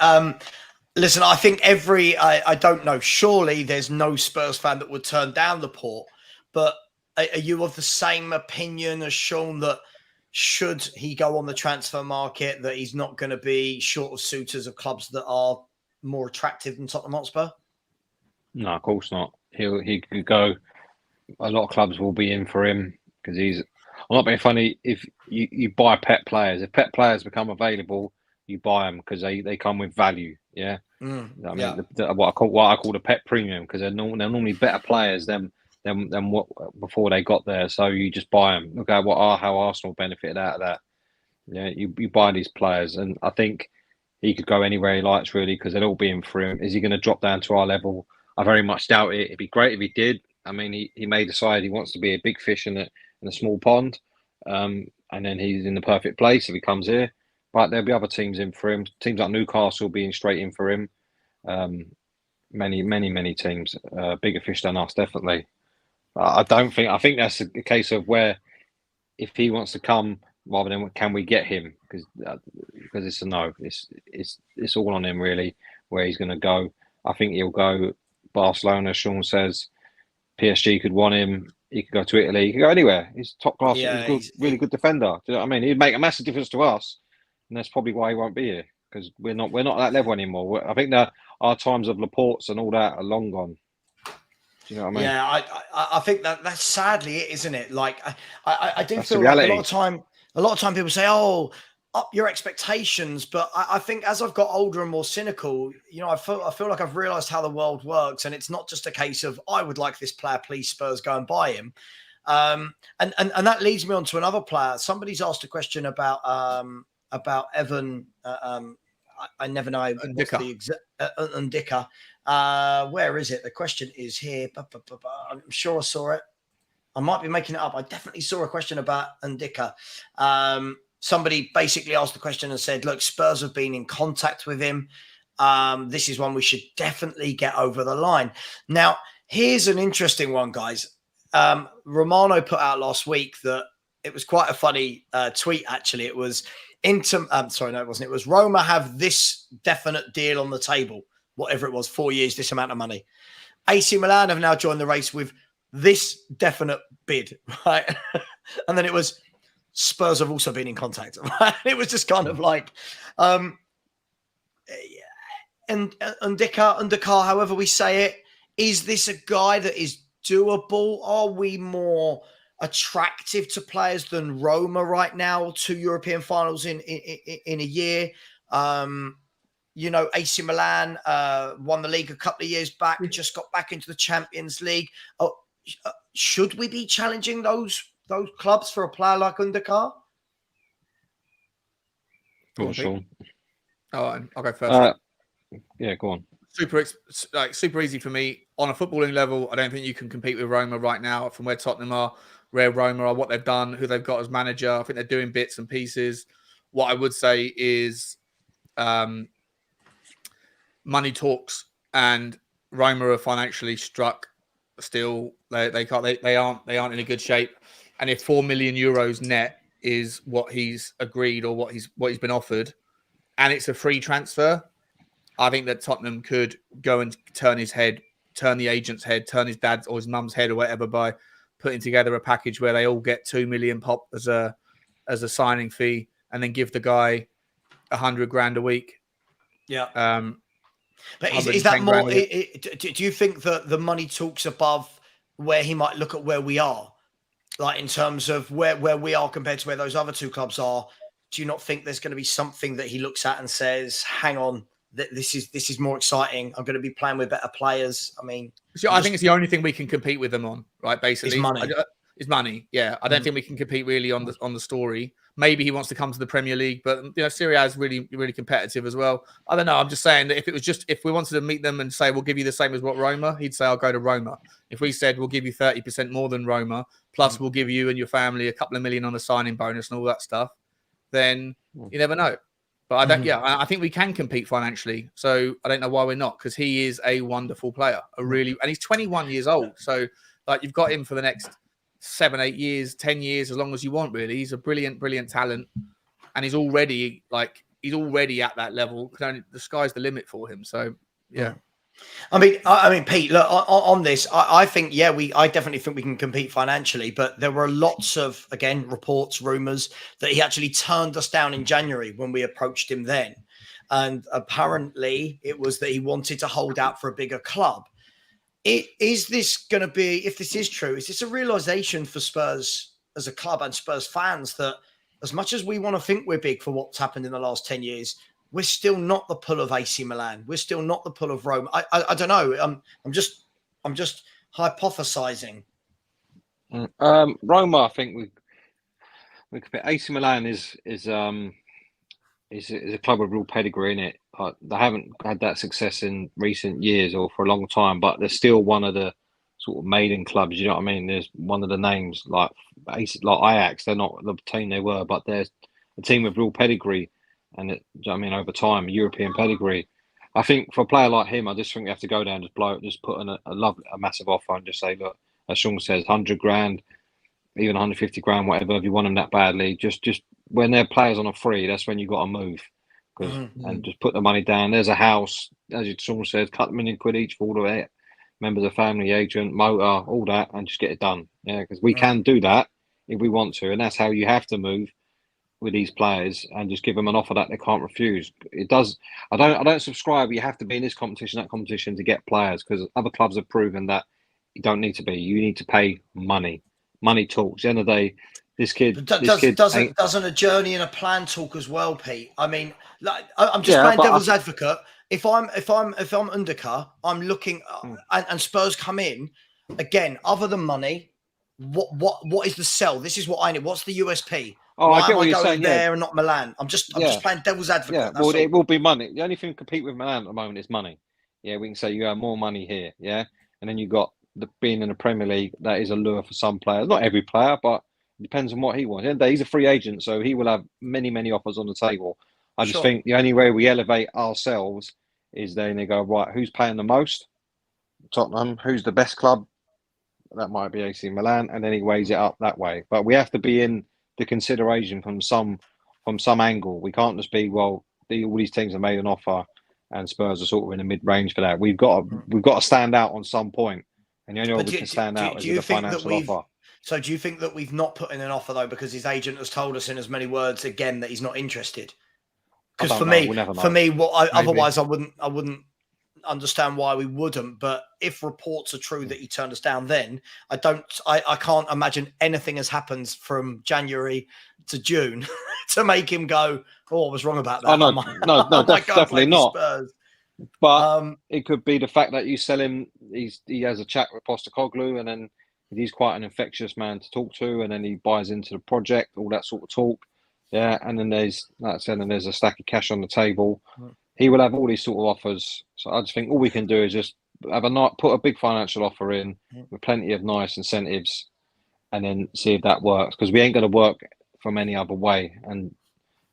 [SPEAKER 1] listen, I think I don't know, surely there's no Spurs fan that would turn down Laporte, but are you of the same opinion as Sean that should he go on the transfer market, that he's not going to be short of suitors of clubs that are more attractive than Tottenham Hotspur?
[SPEAKER 2] No, of course not. He could go. A lot of clubs will be in for him because he's. I'm not being funny. If you buy pet players, if pet players become available, you buy them because they come with value. Yeah, I mean what I call the pet premium, because they're normally better players than what before they got there. So you just buy them. Look at how Arsenal benefited out of that. Yeah, you buy these players, and I think he could go anywhere he likes really, because they'll all be in for him. Is he going to drop down to our level? I very much doubt it. It'd be great if he did. I mean, he may decide he wants to be a big fish in a small pond, and then he's in the perfect place if he comes here. But there'll be other teams in for him. Teams like Newcastle being straight in for him. Many teams, bigger fish than us, definitely. I think that's a case of where if he wants to come, rather than can we get him, because it's a no. It's all on him really where he's going to go. I think he'll go Barcelona. Sean says PSG could want him. He could go to Italy. He could go anywhere. He's top class.
[SPEAKER 1] Yeah,
[SPEAKER 2] he's really good defender. Do you know what I mean? He'd make a massive difference to us, and that's probably why he won't be here, because we're not at that level anymore. I think that our times of Laportes and all that are long gone. Do you know what I mean?
[SPEAKER 1] Yeah, I think that's sadly it, isn't it? Like I do
[SPEAKER 2] That's
[SPEAKER 1] feel
[SPEAKER 2] the
[SPEAKER 1] like
[SPEAKER 2] reality.
[SPEAKER 1] a lot of time people say, "Oh, up your expectations," but I think as I've got older and more cynical, I feel like I've realised how the world works, and it's not just a case of I would like this player, please Spurs go and buy him, and that leads me on to another player. Somebody's asked a question about Evan. I never know what's the exact Ndicka. Where is it? The question is here. I'm sure I saw it. I might be making it up. I definitely saw a question about Ndicka. Somebody basically asked the question and said, look, Spurs have been in contact with him. This is one we should definitely get over the line. Now, here's an interesting one, guys. Romano put out last week that it was quite a funny tweet, actually. It was sorry, no, it wasn't. It was Roma have this definite deal on the table, whatever it was, 4 years, this amount of money. AC Milan have now joined the race with this definite bid, right? and then it was Spurs have also been in contact. It was just kind of like, and Undikar, however we say it, is this a guy that is doable? Are we more attractive to players than Roma right now? 2 European finals in a year. AC Milan won the league a couple of years back, just got back into the Champions League. Should we be challenging those clubs for a player like Undikar?
[SPEAKER 2] Go on, Sean.
[SPEAKER 3] Oh, I'll go first.
[SPEAKER 2] Yeah, go on.
[SPEAKER 3] Super easy for me. On a footballing level, I don't think you can compete with Roma right now from where Tottenham are, where Roma are, what they've done, who they've got as manager. I think they're doing bits and pieces. What I would say is money talks, and Roma are financially struck still. They aren't in a good shape. And if 4 million euros net is what he's agreed or what he's been offered, and it's a free transfer, I think that Tottenham could go and turn his head, turn the agent's head, turn his dad's or his mum's head or whatever by putting together a package where they all get 2 million pop as a signing fee, and then give the guy 100 grand a week.
[SPEAKER 1] Yeah. But is that more? Do you think that the money talks above where he might look at where we are, like in terms of where we are compared to where those other two clubs are? Do you not think there's going to be something that he looks at and says, "Hang on, this is more exciting. I'm going to be playing with better players." I mean,
[SPEAKER 3] I think it's the only thing we can compete with them on, right? Basically,
[SPEAKER 1] it's
[SPEAKER 3] money. Yeah, I don't think we can compete really on the story. Maybe he wants to come to the Premier League, but Serie A is really, really competitive as well. I don't know. I'm just saying that if we wanted to meet them and say we'll give you the same as what Roma, he'd say I'll go to Roma. If we said we'll give you 30% more than Roma, plus we'll give you and your family a couple of million on the signing bonus and all that stuff, then you never know. But I don't. Yeah, I think we can compete financially. So I don't know why we're not, because he is a wonderful player, and he's 21 years old. So you've got him for the next 7, 8 years, 10 years, as long as you want. Really, he's a brilliant, brilliant talent, and he's already at that level. The sky's the limit for him. So yeah.
[SPEAKER 1] I mean, Pete, look, on this, I think, I definitely think we can compete financially, but there were lots of, again, reports, rumors that he actually turned us down in January when we approached him then. And apparently it was that he wanted to hold out for a bigger club. Is this going to be, if this is true, is this a realization for Spurs as a club and Spurs fans that as much as we want to think we're big for what's happened in the last 10 years, we're still not the pull of AC Milan. We're still not the pull of Rome. I don't know. I'm just hypothesizing.
[SPEAKER 2] Roma, I think we could. AC Milan is a club with real pedigree in it. They haven't had that success in recent years or for a long time, but they're still one of the sort of maiden clubs. You know what I mean? There's one of the names like Ajax. They're not the team they were, but they're a team with real pedigree. And over time, European pedigree. I think for a player like him, I just think we have to go down, just put in a massive offer and just say, look, as Sean says, 100 grand, even 150 grand, whatever. If you want them that badly, just when they're players on a free, that's when you got to move, and just put the money down. There's a house, as Sean says, cut £1 million each for all of it, members of family, agent, motor, all that, and just get it done. Yeah, because we can do that if we want to, and that's how you have to move with these players, and just give them an offer that they can't refuse. It does. I don't subscribe. You have to be in this competition, that competition to get players, because other clubs have proven that you don't need to be. You need to pay money. Money talks. At the end of the day, doesn't a journey and a plan talk as well, Pete? I mean, I'm just playing devil's advocate. If I'm Undikar, I'm looking, and Spurs come in again. Other than money, what is the sell? This is what I need. What's the USP? I get what you're saying.
[SPEAKER 1] There and not Milan. I'm just playing devil's advocate.
[SPEAKER 2] Yeah, well, it will be money. The only thing to compete with Milan at the moment is money. Yeah, we can say you have more money here. Yeah, and then you got being in the Premier League. That is a lure for some players. Not every player, but it depends on what he wants. And he's a free agent, so he will have many, many offers on the table. I just think the only way we elevate ourselves is then they go, right, who's paying the most? Tottenham. Who's the best club? That might be AC Milan, and then he weighs it up that way. But we have to be in the consideration from some angle. We can't just be, all these teams have made an offer and Spurs are sort of in the mid-range for that. We've got to stand out on some point, and the only way we can stand out is with a financial offer.
[SPEAKER 1] So do you think that we've not put in an offer though because his agent has told us in as many words again that he's not interested? Because for me, otherwise I wouldn't understand why we wouldn't. But if reports are true that he turned us down, then I can't imagine anything has happened from January to June to make him go, "Oh, I was wrong about that."
[SPEAKER 2] Oh, no, definitely not.
[SPEAKER 1] Spurs.
[SPEAKER 2] But it could be the fact that you sell him. He has a chat with Postecoglou, and then he's quite an infectious man to talk to, and then he buys into the project, all that sort of talk. Yeah, and then there's, like I said, and there's a stack of cash on the table. He will have all these sort of offers. So I just think all we can do is just put a big financial offer in with plenty of nice incentives, and then see if that works. Because we ain't going to work from any other way, and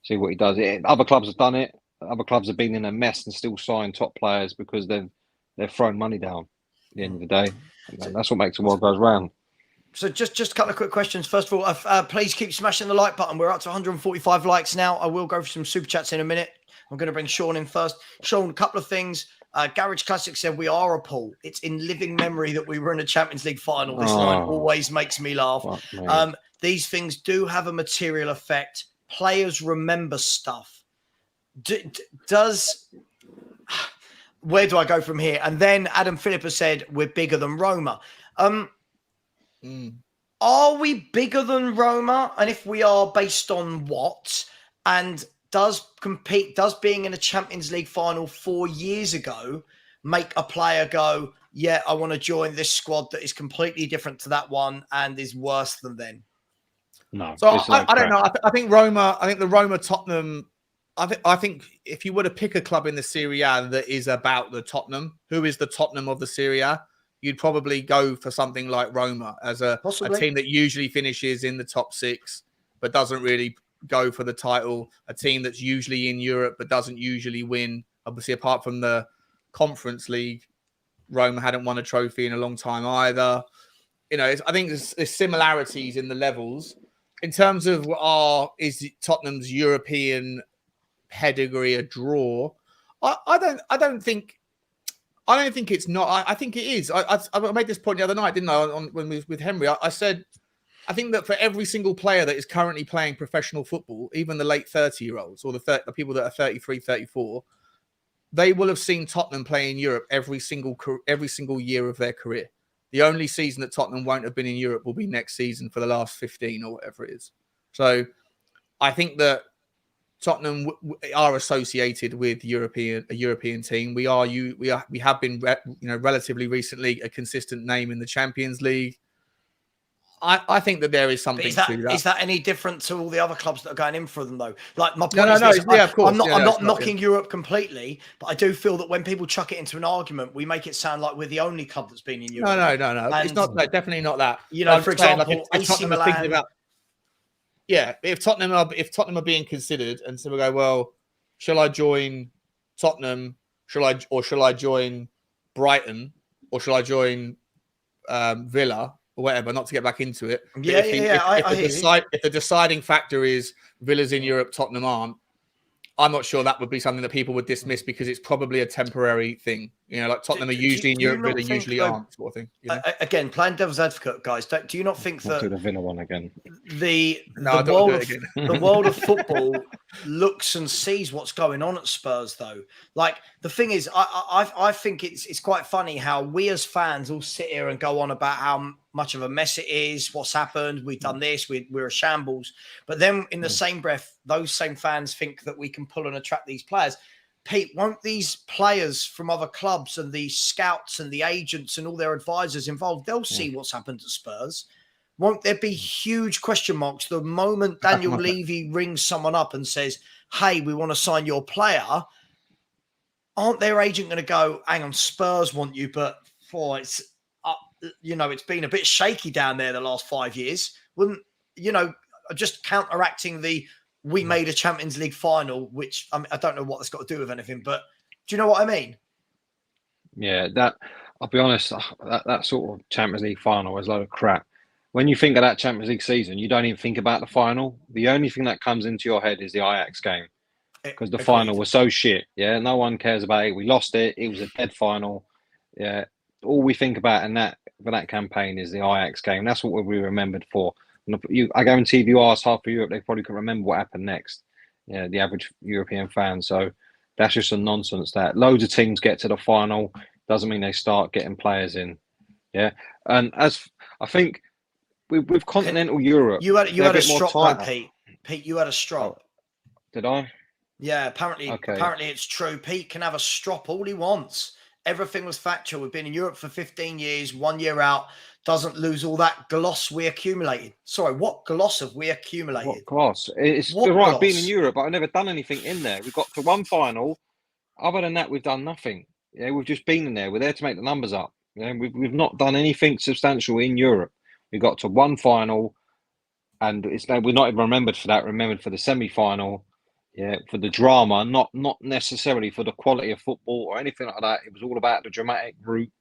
[SPEAKER 2] see what he does. Other clubs have done it. Other clubs have been in a mess and still signed top players because they've thrown money down. At the end of the day, and that's what makes the world goes round.
[SPEAKER 1] So just a couple of quick questions. First of all, please keep smashing the like button. We're up to 145 likes now. I will go for some super chats in a minute. I'm going to bring Sean in first. Sean, a couple of things. Garage Classic said we are a pool. It's in living memory that we were in a Champions League final. This line always makes me laugh. These things do have a material effect. Players remember stuff. Where do I go from here? And then Adam Philippa said we're bigger than Roma. Are we bigger than Roma? And if we are, based on what? And does being in a Champions League final 4 years ago make a player go, yeah, I want to join this squad that is completely different to that one and is worse than them?
[SPEAKER 2] No.
[SPEAKER 3] So I don't know. I think the Roma Tottenham. I think if you were to pick a club in the Serie A that is about the Tottenham, who is the Tottenham of the Serie A, you'd probably go for something like Roma as a team that usually finishes in the top 6, but doesn't really go for the title. A team that's usually in Europe, but doesn't usually win. Obviously, apart from the Conference League, Roma hadn't won a trophy in a long time either. I think there's similarities in the levels. In terms of is Tottenham's European pedigree a draw? I don't think it's not. I think it is. I made this point the other night, didn't I? When we was with Henry, I said I think that for every single player that is currently playing professional football, even the late 30-year-olds or the people that are 33, 34, they will have seen Tottenham play in Europe every single year of their career. The only season that Tottenham won't have been in Europe will be next season for the last 15 or whatever it is. So I think that Tottenham are associated with a European team. We have been relatively recently a consistent name in the Champions League. I think that there is something to that.
[SPEAKER 1] Is that any different to all the other clubs that are going in for them, though? Like my point
[SPEAKER 3] of course.
[SPEAKER 1] I'm not knocking Europe completely, but I do feel that when people chuck it into an argument, we make it sound like we're the only club that's been in Europe.
[SPEAKER 3] No. It's not that. Definitely not that.
[SPEAKER 1] For example, AC Milan.
[SPEAKER 3] If Tottenham are being considered, and so we go, well, shall I join Tottenham? Shall I join Brighton? Or shall I join Villa? Or whatever, not to get back into it. If the deciding factor is Villa's in Europe, Tottenham aren't, I'm not sure that would be something that people would dismiss because it's probably a temporary thing. Like Tottenham are usually in Europe, Villa usually aren't, sort of thing.
[SPEAKER 1] Again, playing devil's advocate, guys, do you not think that
[SPEAKER 2] do the Villa one again?
[SPEAKER 1] The world of football looks and sees what's going on at Spurs, though. Like the thing is, I think it's quite funny how we as fans all sit here and go on about how much of a mess it is, what's happened, we've done this, we're a shambles. But then in the same breath, those same fans think that we can pull and attract these players. Pete, won't these players from other clubs and the scouts and the agents and all their advisors involved, they'll see what's happened to Spurs? Won't there be huge question marks the moment Daniel Levy rings someone up and says, hey, we want to sign your player? Aren't their agent going to go, hang on, Spurs want you, but it's been a bit shaky down there the last 5 years. Wouldn't, just counteracting we made a Champions League final, which I don't know what that's got to do with anything, but do you know what I mean?
[SPEAKER 2] Yeah, I'll be honest, that sort of Champions League final is a load of crap. When you think of that Champions League season, you don't even think about the final. The only thing that comes into your head is the Ajax game because the final was so shit. Yeah, no one cares about it. We lost it. It was a dead final. Yeah. all we think about in that for that campaign is the Ajax game. That's what we remembered for. And I guarantee if you ask half of Europe, they probably can remember what happened next. Yeah, the average European fan. So that's just some nonsense. That loads of teams get to the final doesn't mean they start getting players in. Yeah, and as I think with continental Europe,
[SPEAKER 1] you had a
[SPEAKER 2] bit more
[SPEAKER 1] strop though,
[SPEAKER 2] tighter.
[SPEAKER 1] Pete. Pete, you had a strop.
[SPEAKER 2] Oh, did I?
[SPEAKER 1] Yeah, apparently it's true. Pete can have a strop all he wants. Everything was factual. We've been in Europe for 15 years, 1 year out, doesn't lose all that gloss we accumulated. Sorry, what gloss have we accumulated?
[SPEAKER 2] What gloss? It's
[SPEAKER 1] What
[SPEAKER 2] right.
[SPEAKER 1] gloss?
[SPEAKER 2] I've been in Europe, but I've never done anything in there. We've got to one final. Other than that, we've done nothing. Yeah, we've just been in there. We're there to make the numbers up. Yeah, we've not done anything substantial in Europe. We got to one final, and we're not even remembered for that. Remembered for the semi-final. Yeah, for the drama, not necessarily for the quality of football or anything like that. It was all about the dramatic route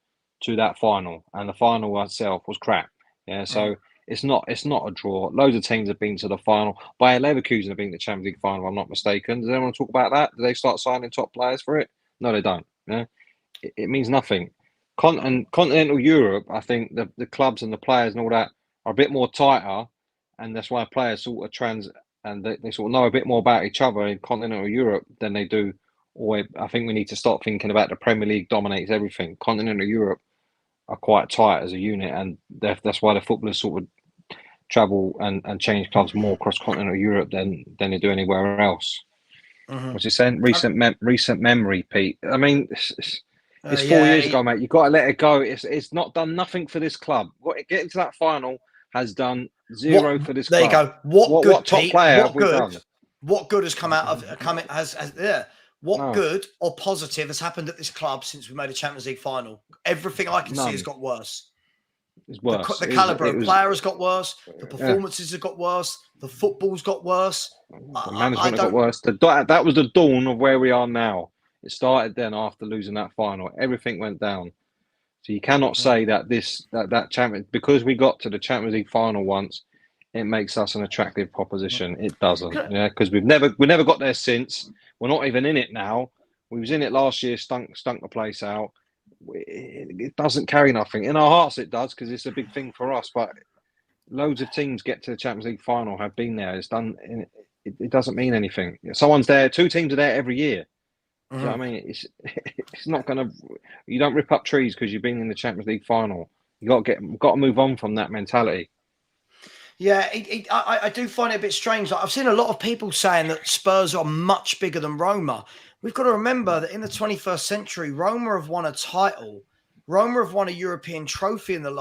[SPEAKER 2] to that final, and the final itself was crap. Yeah, so it's not a draw. Loads of teams have been to the final. Bayer Leverkusen have been to the Champions League final, if I'm not mistaken. Does anyone talk about that? Do they start signing top players for it? No, they don't. Yeah, it means nothing. Continental Europe, I think the clubs and the players and all that are a bit more tighter, and that's why players sort of and they sort of know a bit more about each other in continental Europe than they do. Or I think we need to start thinking about the Premier League dominates everything. Continental Europe are quite tight as a unit, and that's why the footballers sort of travel and change clubs more across continental Europe than they do anywhere else. What's he saying? Recent memory, Pete. I mean, it's 4 years ago, mate. You've got to let it go. It's not done nothing for this club. Getting to that final has done zero for this club.
[SPEAKER 1] There you go. What
[SPEAKER 2] top
[SPEAKER 1] Pete,
[SPEAKER 2] player have we done?
[SPEAKER 1] What good has come out of What good or positive has happened at this club since we made a Champions League final? Everything I can see has got worse.
[SPEAKER 2] It's worse.
[SPEAKER 1] The calibre of player has got worse. The performances have got worse. The football's got worse.
[SPEAKER 2] The management got worse. That was the dawn of where we are now. It started then after losing that final. Everything went down. So you cannot say that that champion, because we got to the Champions League final once, it makes us an attractive proposition. It doesn't. Yeah, because we never got there since. We're not even in it now. We was in it last year, stunk the place out. It doesn't carry nothing. In our hearts it does, because it's a big thing for us, but loads of teams get to the Champions League final, have been there. It's done. It doesn't mean anything. Someone's there. Two teams are there every year. Do you know what I mean? It's not gonna. You don't rip up trees because you've been in the Champions League final. You got to move on from that mentality.
[SPEAKER 1] Yeah, I do find it a bit strange. Like, I've seen a lot of people saying that Spurs are much bigger than Roma. We've got to remember that in the 21st century, Roma have won a title. Roma have won a European trophy in the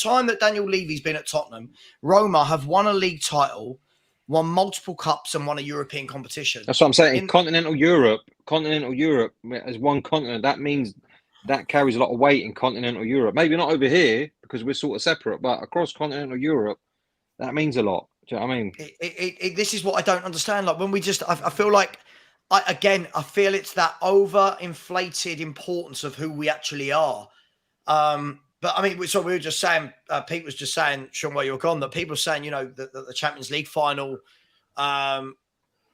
[SPEAKER 1] time that Daniel Levy's been at Tottenham. Roma have won a league title, won multiple cups, and won a European competition.
[SPEAKER 2] That's what I'm saying. Continental Europe as one continent, that means that carries a lot of weight in continental Europe. Maybe not over here because we're sort of separate, but across continental Europe, that means a lot. Do you know what I mean?
[SPEAKER 1] This is what I don't understand. Like when we I feel like, I feel it's that over-inflated importance of who we actually are. But I mean, so we were just saying, Pete was just saying, Sean, while you were gone, that people are saying, you know, that the Champions League final,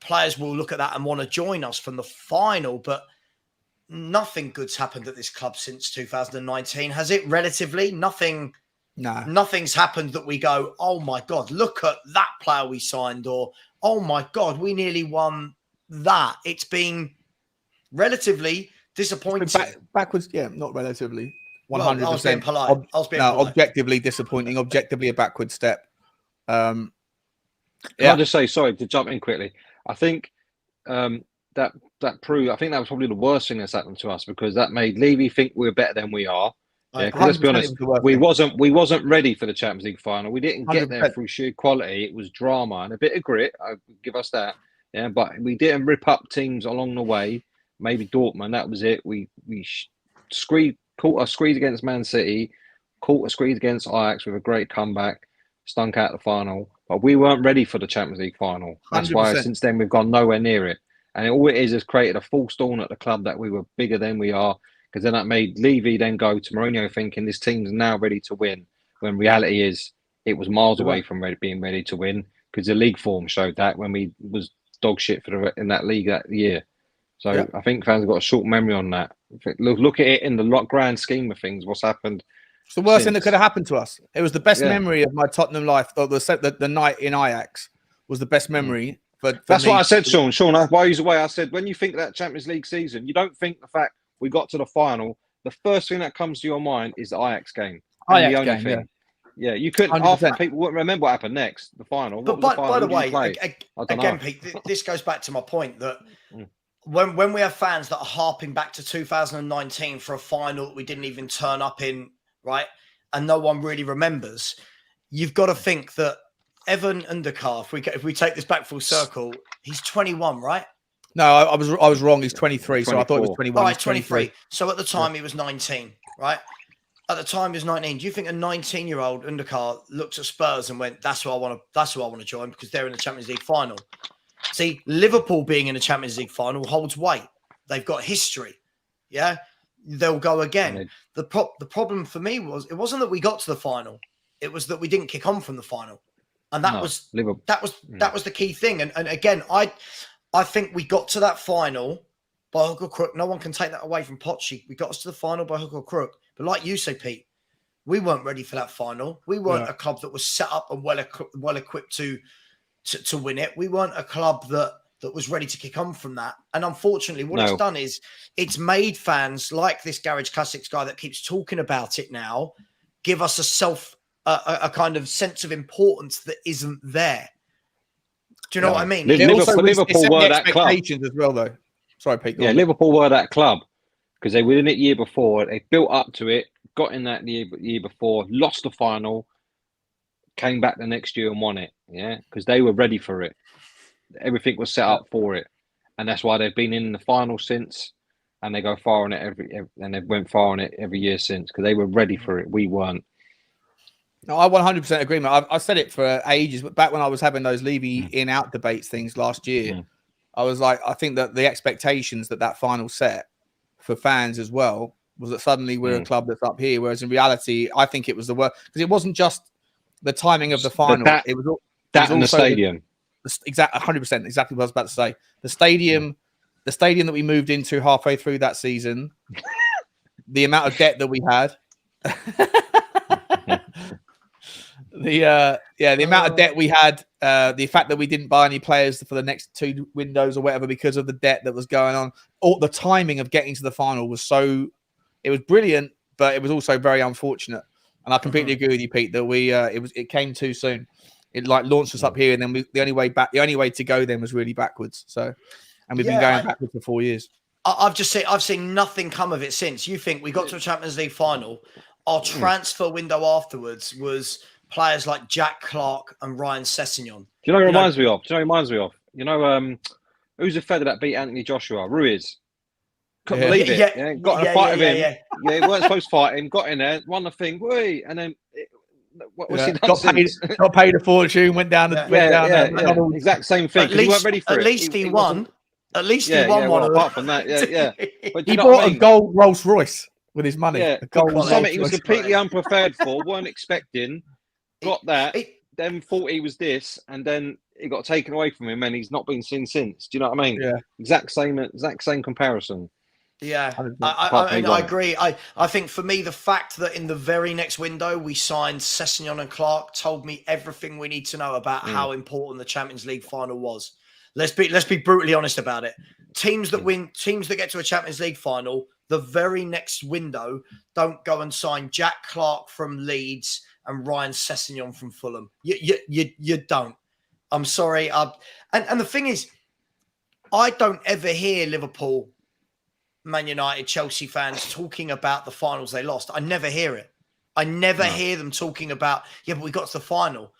[SPEAKER 1] players will look at that and want to join us from the final, but nothing good's happened at this club since 2019, has it? Relatively, nothing.
[SPEAKER 3] No,
[SPEAKER 1] nothing's happened that we go, oh my God, look at that player we signed, or oh my God, we nearly won that. It's been relatively disappointing.
[SPEAKER 3] Backwards, yeah, not relatively. 100%.
[SPEAKER 1] Well, I was being polite.
[SPEAKER 3] Objectively disappointing. Objectively a backward step.
[SPEAKER 2] Can I just say, sorry to jump in quickly. I think that proved. I think that was probably the worst thing that's happened to us, because that made Levy think we're better than we are. Yeah, let's be honest, we wasn't ready for the Champions League final. We didn't get there through sheer quality. It was drama and a bit of grit. I give us that. Yeah, but we didn't rip up teams along the way. Maybe Dortmund, that was it. We caught a squeeze against Man City, caught a squeeze against Ajax with a great comeback, stunk out the final. But we weren't ready for the Champions League final. That's 100%. Why since then we've gone nowhere near it. And all it is has created a false dawn at the club that we were bigger than we are. Because then that made Levy then go to Mourinho thinking this team's now ready to win. When reality is it was miles away from being ready to win, because the league form showed that when we was dog shit in that league that year. So
[SPEAKER 3] Yeah.
[SPEAKER 2] I think fans have got a short memory on that. Look at it in the grand scheme of things. What's happened?
[SPEAKER 3] It's the worst thing that
[SPEAKER 2] since.
[SPEAKER 3] could have happened to us. It was the best
[SPEAKER 2] Yeah.
[SPEAKER 3] memory of my Tottenham life. The night in Ajax was the best memory for
[SPEAKER 2] That's
[SPEAKER 3] me.
[SPEAKER 2] what I said, Sean. Sean, why use away? I said, when you think of that Champions League season, you don't think the fact we got to the final. The first thing that comes to your mind is the Ajax game. And
[SPEAKER 3] Ajax
[SPEAKER 2] the only
[SPEAKER 3] game,
[SPEAKER 2] thing. Yeah, you couldn't.
[SPEAKER 3] 100%.
[SPEAKER 2] After people wouldn't remember what happened next. The final.
[SPEAKER 1] But
[SPEAKER 2] What was
[SPEAKER 1] by the
[SPEAKER 2] Who did you
[SPEAKER 1] way,
[SPEAKER 2] play? I don't
[SPEAKER 1] again,
[SPEAKER 2] know.
[SPEAKER 1] Pete, this goes back to my point that
[SPEAKER 2] Mm.
[SPEAKER 1] when we have fans that are harping back to 2019 for a final that we didn't even turn up in, right, and no one really remembers, you've got to think that Evan Undercar, if we take this back full circle, he's 21, right?
[SPEAKER 3] No, I was wrong. He's 23, so I thought it was
[SPEAKER 2] 24.
[SPEAKER 3] 21.
[SPEAKER 1] All right,
[SPEAKER 3] He's 23.
[SPEAKER 1] So at the time he was 19, right? At the time he was 19. Do you think a 19-year-old Undercar looked at Spurs and went, "That's who I want to join because they're in the Champions League final"? See, Liverpool being in the Champions League final holds weight. They've got history. Yeah, they'll go again. The problem for me was it wasn't that we got to the final; it was that we didn't kick on from the final, and that was the key thing. And again, I think we got to that final by hook or crook. No one can take that away from Poch. We got us to the final by hook or crook. But like you say, Pete, we weren't ready for that final. We weren't a club that was set up and well equipped to win it. We weren't a club that was ready to kick on from that. And unfortunately, what it's done is it's made fans like this Garage Classics guy that keeps talking about it now give us a kind of sense of importance that isn't there. Do you know what I mean?
[SPEAKER 2] Liverpool were that club
[SPEAKER 3] as well, though. Sorry, Pete.
[SPEAKER 2] Yeah, Liverpool were that club because they were in it year before. They built up to it, got in that year before, lost the final, came back the next year and won it. Yeah, because they were ready for it. Everything was set up for it, and that's why they've been in the final since. And they go far on it and they went far on it every year since because they were ready for it. We weren't.
[SPEAKER 3] No, I 100% agree, mate. I said it for ages, but back when I was having those Levy in-out debates things last year, I was like, I think that the expectations that final set for fans as well was that suddenly we're a club that's up here, whereas in reality, I think it was the worst because it wasn't just the timing of the final; it was
[SPEAKER 2] in the stadium.
[SPEAKER 3] Exactly, 100%. Exactly what I was about to say. The stadium that we moved into halfway through that season, the amount of debt that we had. The amount of debt we had, the fact that we didn't buy any players for the next 2 windows or whatever because of the debt that was going on. All the timing of getting to the final was it was brilliant, but it was also very unfortunate. And I completely agree with you, Pete, that it came too soon. It launched us up here, and then the only way to go then was really backwards. So, and we've been going backwards for 4 years.
[SPEAKER 1] I've seen nothing come of it since. You think we got to a Champions League final? Our transfer window afterwards was players like Jack Clark and Ryan Sessegnon.
[SPEAKER 2] Do you know what it reminds me of? You know, who's the fella that beat Anthony Joshua? Ruiz. Couldn't believe it. Yeah. Got in a fight with him. Yeah, he weren't supposed to fight him. Got in there, won the thing. And then what was he done since?
[SPEAKER 3] Got paid a fortune. Went down.
[SPEAKER 2] Exact same thing. He weren't ready for it.
[SPEAKER 1] At least he won. At least he won one.
[SPEAKER 2] Apart from that, But
[SPEAKER 3] he bought a gold Rolls Royce with his money.
[SPEAKER 2] Yeah, something he was completely unprepared for. Weren't expecting. Got that. Then thought he was this, and then it got taken away from him, and he's not been seen since. Do you know what I mean?
[SPEAKER 3] Yeah.
[SPEAKER 2] Exact same comparison.
[SPEAKER 1] Yeah, I agree. I think for me, the fact that in the very next window we signed Sessegnon and Clark told me everything we need to know about how important the Champions League final was. Let's be brutally honest about it. Teams that get to a Champions League final, the very next window don't go and sign Jack Clark from Leeds and Ryan Sessegnon from Fulham. You don't. I'm sorry. And the thing is, I don't ever hear Liverpool, Man United, Chelsea fans talking about the finals they lost. I never hear it. I never hear them talking about, but we got to the final.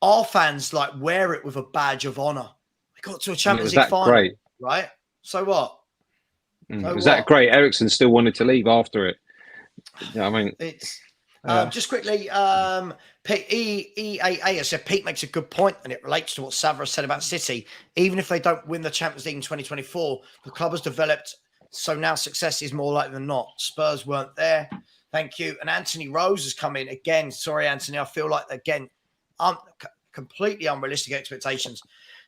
[SPEAKER 1] Our fans wear it with a badge of honour. We got to a Champions League final. Great. Right? So what?
[SPEAKER 2] That great? Ericsson still wanted to leave after it. Yeah, I mean,
[SPEAKER 1] it's just quickly. EAA said Pete makes a good point, and it relates to what Savva said about City. Even if they don't win the Champions League in 2024, the club has developed. So now success is more likely than not. Spurs weren't there. Thank you. And Anthony Rose has come in again. Sorry, Anthony. I feel like, again, completely unrealistic expectations.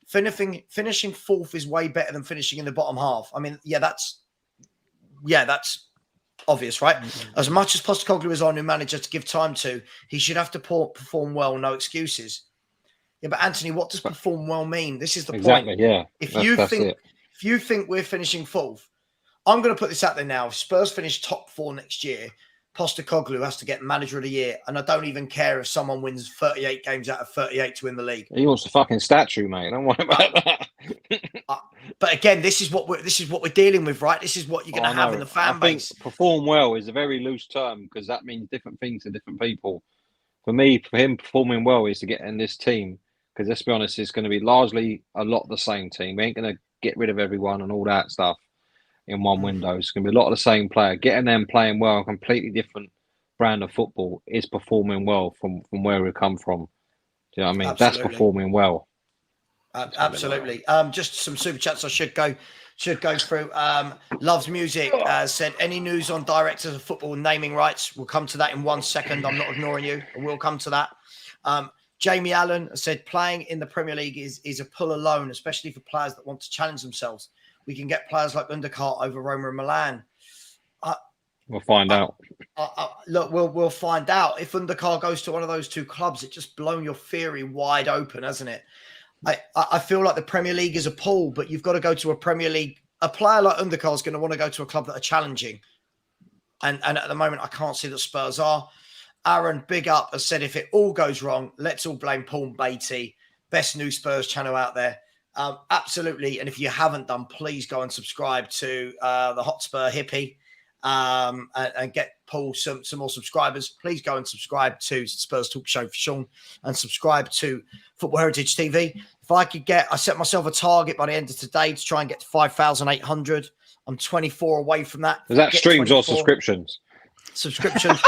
[SPEAKER 1] finishing fourth is way better than finishing in the bottom half. I mean, that's obvious, right? As much as Postecoglou is our new manager to give time to, he should have to perform well, no excuses. Yeah, but Anthony, what does perform well mean? This is the
[SPEAKER 2] exactly,
[SPEAKER 1] point.
[SPEAKER 2] Yeah,
[SPEAKER 1] if you think we're finishing fourth, I'm going to put this out there now. If Spurs finish top 4 next year, Postecoglou has to get manager of the year, and I don't even care if someone wins 38 games out of 38 to win the league.
[SPEAKER 2] He wants the fucking statue, mate. Don't worry about that.
[SPEAKER 1] But again, this is what we're dealing with, right? This is what you're going to have in the fan base.
[SPEAKER 2] Perform well is a very loose term because that means different things to different people. For him, performing well is to get in this team because let's be honest, it's going to be largely a lot the same team. We ain't going to get rid of everyone and all that stuff in one window. It's going to be a lot of the same player. Getting them playing well, a completely different brand of football is performing well from where we come from. Do you know what I mean?
[SPEAKER 1] Absolutely.
[SPEAKER 2] That's performing well.
[SPEAKER 1] Absolutely. Just some super chats I should go through. Loves Music said, any news on directors of football naming rights? We'll come to that in 1 second. I'm not ignoring you. We'll come to that. Jamie Allen said, playing in the Premier League is a pull alone, especially for players that want to challenge themselves. We can get players like Undercart over Roma and Milan.
[SPEAKER 2] We'll find out.
[SPEAKER 1] Look, we'll find out. If Undercart goes to one of those two clubs, it's just blown your theory wide open, hasn't it? I feel like the Premier League is a pull, but you've got to go to a Premier League. A player like Undercart is going to want to go to a club that are challenging. And at the moment, I can't see that Spurs are. Aaron, big up, has said, if it all goes wrong, let's all blame Paul Beattie. Best new Spurs channel out there. Absolutely. And if you haven't done, please go and subscribe to the Hotspur Hippie and get Paul some more subscribers. Please go and subscribe to Spurs Talk Show for Sean and subscribe to Football Heritage TV. If I could I set myself a target by the end of today to try and get to 5,800. I'm 24 away from that.
[SPEAKER 2] Is that streams 24. Or subscriptions?
[SPEAKER 1] Subscriptions.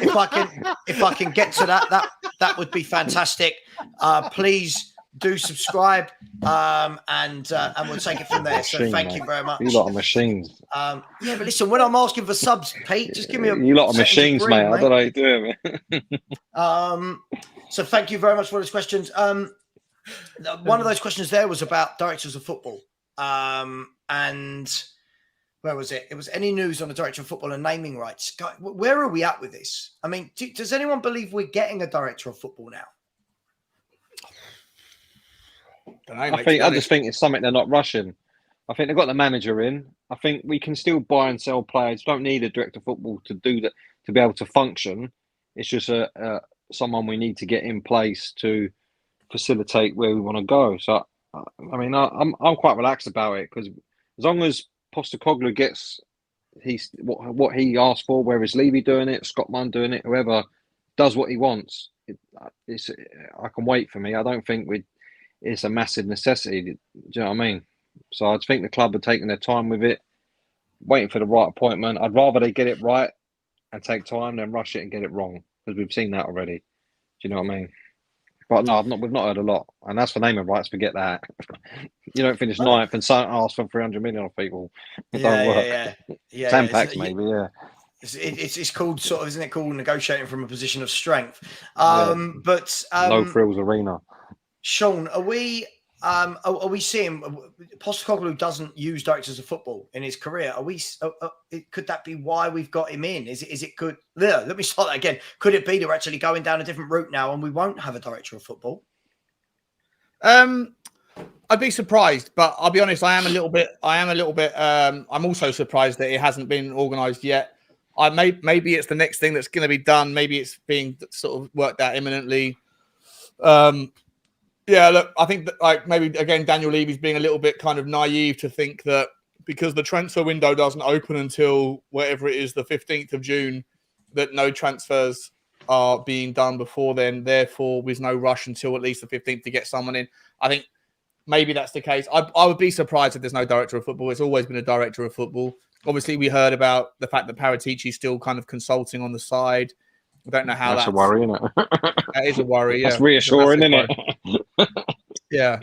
[SPEAKER 1] if I can get to that would be fantastic. Please do subscribe, and we'll take it from there. So thank you very much.
[SPEAKER 2] You lot of machines.
[SPEAKER 1] Yeah, but listen, when I'm asking for subs, Pete, just give me
[SPEAKER 2] you lot of machines, mate. I don't know how you do
[SPEAKER 1] it. So thank you very much for those questions. One of those questions there was about directors of football, and where was it? It was any news on the director of football and naming rights. Where are we at with this? I mean, does anyone believe we're getting a director of football now?
[SPEAKER 2] I just think it's something they're not rushing. I think they've got the manager in. I think we can still buy and sell players. Don't need a director of football to do that, to be able to function. It's just someone we need to get in place to facilitate where we want to go. So, I mean, I'm quite relaxed about it because as long as Postecoglou gets what he asked for, whether it's Levy doing it, Scott Munn doing it, whoever does what he wants, I can wait for me. I don't think it's a massive necessity. Do you know what I mean? So I think the club are taking their time with it, waiting for the right appointment. I'd rather they get it right and take time than rush it and get it wrong because we've seen that already. Do you know what I mean? But no, we've not heard a lot. And as for naming rights, forget that. You don't finish ninth and ask for 300 million off people. It don't work. Yeah. Tampax, maybe, yeah.
[SPEAKER 1] It's called sort of, isn't it called negotiating from a position of strength? But
[SPEAKER 2] no frills arena.
[SPEAKER 1] Sean, are we seeing Postecoglou doesn't use directors of football in his career? Could that be why we've got him in? Is it good? Let me start that again. Could it be that we're actually going down a different route now and we won't have a director of football?
[SPEAKER 3] I'd be surprised, but I'll be honest. I am a little bit. I'm also surprised that it hasn't been organised yet. Maybe it's the next thing that's going to be done. Maybe it's being sort of worked out imminently. Yeah, look, I think that maybe again Daniel Levy's being a little bit kind of naive to think that because the transfer window doesn't open until whatever it is, the 15th of June, that no transfers are being done before then. Therefore, there's no rush until at least the 15th to get someone in. I think maybe that's the case. I would be surprised if there's no director of football. It's always been a director of football. Obviously, we heard about the fact that Paratici's still kind of consulting on the side. I don't know how that's
[SPEAKER 2] a worry, isn't it?
[SPEAKER 3] That is a worry, yeah.
[SPEAKER 2] That's reassuring, isn't it?
[SPEAKER 3] Yeah.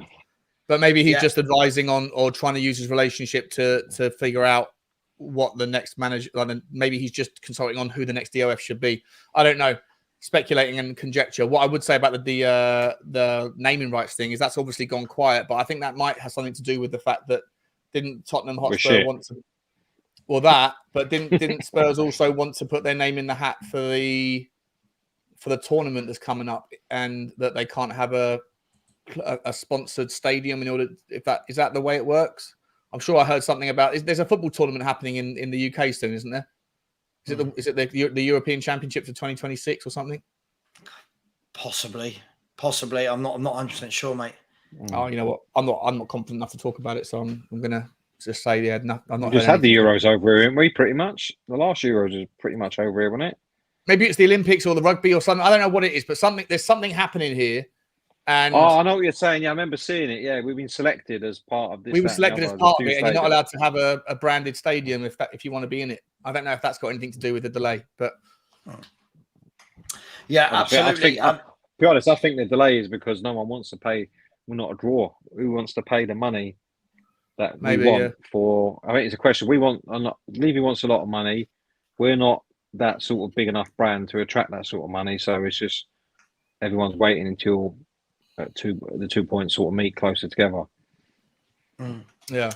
[SPEAKER 3] But maybe he's just advising on or trying to use his relationship to figure out what the next manager, maybe he's just consulting on who the next DOF should be. I don't know. speculating and conjecture. What I would say about the naming rights thing is that's obviously gone quiet, but I think that might have something to do with the fact that didn't Tottenham Hotspur want to, well, that, but didn't Spurs also want to put their name in the hat for the tournament that's coming up, and that they can't have a sponsored stadium in order, if that is that the way it works? I'm sure I heard something about, there's a football tournament happening in the UK soon, isn't there? Is it the European Championship for 2026 or something?
[SPEAKER 1] Possibly. I'm not 100% sure, mate.
[SPEAKER 3] Oh, you know what? I'm not confident enough to talk about it, so I'm gonna just say, yeah, no, I'm not.
[SPEAKER 2] We just had the Euros over here, haven't we? Pretty much. The last Euros was pretty much over here, wasn't it?
[SPEAKER 3] Maybe it's the Olympics or the rugby or something. I don't know what it is, but there's something happening here. And
[SPEAKER 2] I know what you're saying. Yeah, I remember seeing it. Yeah, we've been selected as part of this.
[SPEAKER 3] We were selected as part of it, and you're not allowed to have a branded stadium if you want to be in it. I don't know if that's got anything to do with the delay, but
[SPEAKER 1] yeah, absolutely.
[SPEAKER 2] To be honest, I think the delay is because no one wants to pay. We're not a draw. Who wants to pay the money that we want for? I think it's a question. Levy wants a lot of money. We're not that sort of big enough brand to attract that sort of money. So it's just everyone's waiting until the 2 points sort of meet closer together.
[SPEAKER 3] Yeah.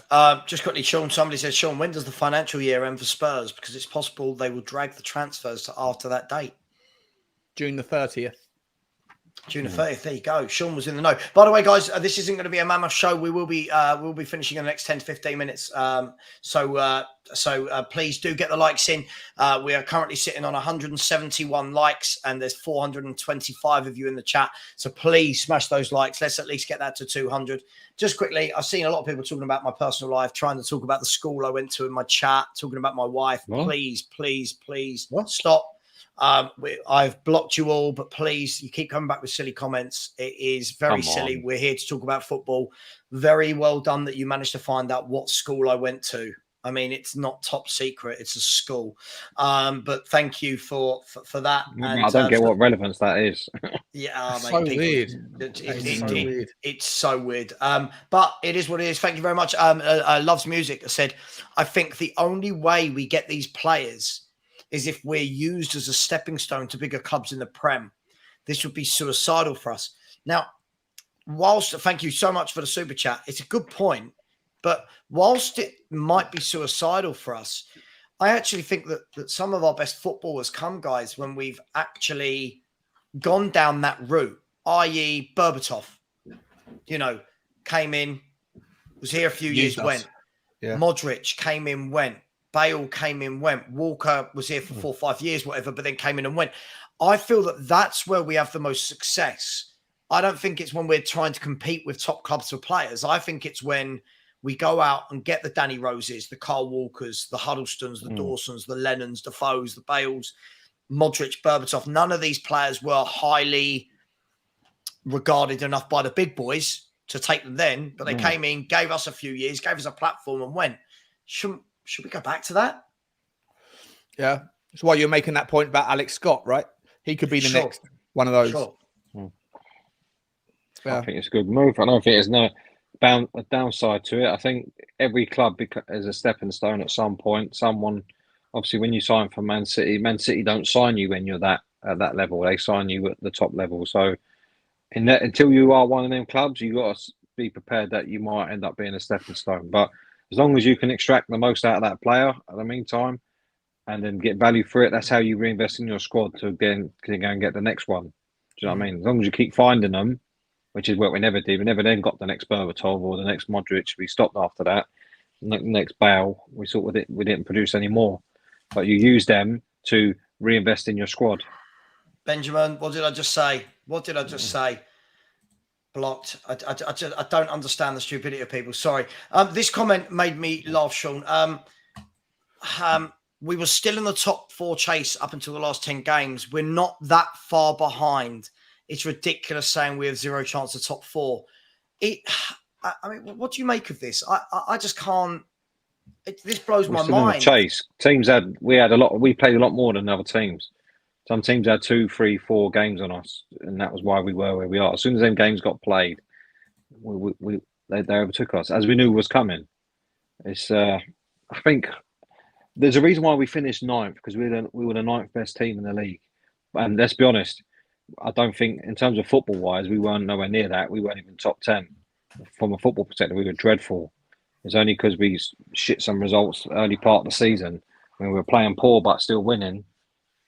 [SPEAKER 1] Just quickly, Sean, somebody says, Sean, when does the financial year end for Spurs? Because it's possible they will drag the transfers to after that date.
[SPEAKER 3] June the 30th.
[SPEAKER 1] June the 30th. There you go. Sean was in the know. By the way, guys, this isn't going to be a mammoth show. We will be we'll be finishing in the next 10 to 15 minutes. So please do get the likes in. We are currently sitting on 171 likes, and there's 425 of you in the chat. So please smash those likes. Let's at least get that to 200. Just quickly, I've seen a lot of people talking about my personal life, trying to talk about the school I went to in my chat, talking about my wife. What? Please, stop. I've blocked you all, but please, you keep coming back with silly comments. It is very silly. We're here to talk about football. Very well done that you managed to find out what school I went to. I mean, it's not top secret; it's a school. But thank you for that.
[SPEAKER 2] And, I don't get what relevance that is.
[SPEAKER 1] Yeah,
[SPEAKER 3] so
[SPEAKER 1] mate,
[SPEAKER 3] weird.
[SPEAKER 1] It's so weird. But it is what it is. Thank you very much. Loves Music said, I think the only way we get these players is if we're used as a stepping stone to bigger clubs in the Prem. This would be suicidal for us. Now, thank you so much for the super chat. It's a good point, but whilst it might be suicidal for us, I actually think that some of our best footballers come, guys, when we've actually gone down that route, i.e. Berbatov, came in, was here a few years, went. Yeah. Modric came in, went. Bale came in, went. Walker was here for 4 or 5 years, whatever, but then came in and went. I feel that that's where we have the most success. I don't think it's when we're trying to compete with top clubs for players. I think it's when we go out and get the Danny Roses, the Carl Walkers, the Huddlestons, the Dawsons, the Lennons, the Foes, the Bales, Modric, Berbatov. None of these players were highly regarded enough by the big boys to take them then, but they came in, gave us a few years, gave us a platform and went. Should we go back to that?
[SPEAKER 3] Yeah. That's why you're making that point about Alex Scott, right? He could be the next one of those.
[SPEAKER 1] Sure.
[SPEAKER 2] Yeah. I think it's a good move. I don't think there's no downside to it. I think every club is a stepping stone at some point. Someone, obviously, when you sign for Man City don't sign you when you're at that level. They sign you at the top level. So until you are one of them clubs, you got to be prepared that you might end up being a stepping stone. But as long as you can extract the most out of that player at the meantime and then get value for it, that's how you reinvest in your squad to go and get the next one. Do you know what I mean? As long as you keep finding them, which is what we never did. We never then got the next Berbatov or the next Modric. We stopped after that. Next Bale, we didn't produce any more. But you use them to reinvest in your squad.
[SPEAKER 1] Benjamin, what did I just say? Blocked. I don't understand the stupidity of people. Sorry. This comment made me laugh, Sean. We were still in the top 4 chase up until the last 10 games. We're not that far behind. It's ridiculous saying we have 0 chance of top 4. I mean, what do you make of this? I just can't. This blows my mind.
[SPEAKER 2] Chase we played a lot more than other teams. Some teams had 2, 3, 4 games on us, and that was why we were where we are. As soon as them games got played, they overtook us, as we knew was coming. It's I think there's a reason why we finished 9th, because we were the 9th best team in the league. And let's be honest, I don't think in terms of football wise, we weren't nowhere near that. We weren't even top 10 from a football perspective. We were dreadful. It's only because we shit some results early part of the season when we were playing poor but still winning.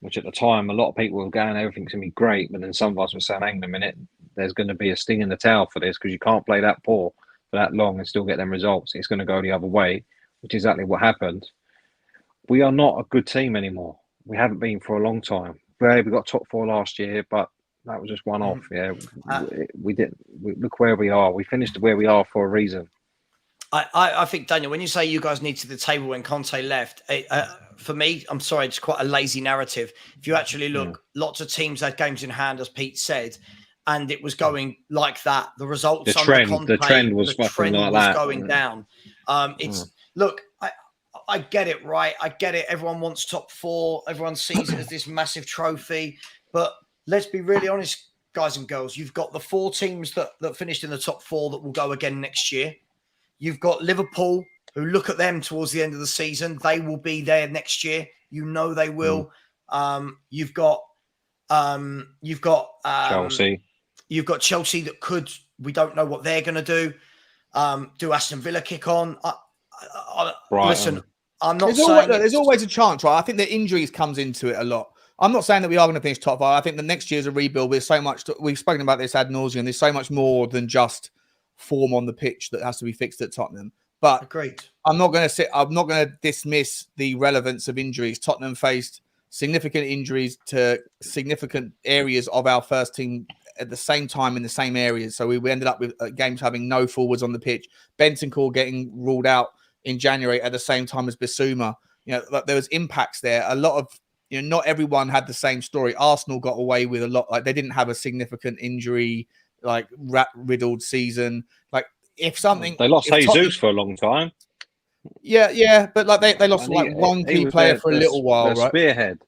[SPEAKER 2] Which at the time, a lot of people were going, everything's going to be great. But then some of us were saying, hang on a minute, there's going to be a sting in the tail for this because you can't play that poor for that long and still get them results. It's going to go the other way, which is exactly what happened. We are not a good team anymore. We haven't been for a long time. We got top 4 last year, but that was just one off. Yeah, we didn't. Look where we are. We finished where we are for a reason.
[SPEAKER 1] I think, Daniel, when you say you guys need to the table when Conte left, for me, I'm sorry, it's quite a lazy narrative. If you actually look, lots of teams had games in hand, as Pete said, and it was going like that. The results
[SPEAKER 2] the trend was
[SPEAKER 1] going down. Look, I get it, right? I get it. Everyone wants top 4. Everyone sees it as this massive trophy. But let's be really honest, guys and girls. You've got the 4 teams that finished in the top 4 that will go again next year. You've got Liverpool, who look at them towards the end of the season. They will be there next year. You know they will. You've got
[SPEAKER 2] Chelsea.
[SPEAKER 1] You've got Chelsea that could. We don't know what they're going to do. Do Aston Villa kick on? Listen, I'm not saying
[SPEAKER 3] there's always a chance, right? I think the injuries comes into it a lot. I'm not saying that we are going to finish top 5. I think the next year's a rebuild. There's so much. We've spoken about this ad nauseum. There's so much more than just form on the pitch that has to be fixed at Tottenham. But
[SPEAKER 1] agreed.
[SPEAKER 3] I'm not going to dismiss the relevance of injuries. Tottenham faced significant injuries to significant areas of our first team at the same time in the same areas. So we ended up with games having no forwards on the pitch. Bentancur getting ruled out in January at the same time as Bissouma. You know, there was impacts there. A lot of, not everyone had the same story. Arsenal got away with a lot. Like, they didn't have a significant injury, like rat-riddled season. Like, if something,
[SPEAKER 2] they lost Jesus for a long time.
[SPEAKER 3] Yeah, but like they lost one key player for a little while, right?
[SPEAKER 2] Spearhead.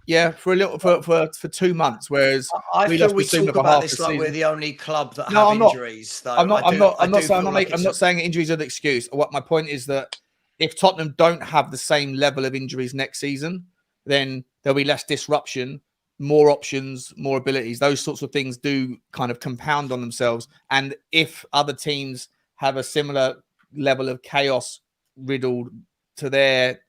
[SPEAKER 3] Yeah, for a little for 2 months. Whereas
[SPEAKER 1] I feel we talk about this like we're the only club that have injuries. Though
[SPEAKER 3] I'm not saying injuries are the excuse. What my point is that if Tottenham don't have the same level of injuries next season, then there'll be less disruption, more options, more abilities. Those sorts of things do kind of compound on themselves. And if other teams have a similar level of chaos riddled to their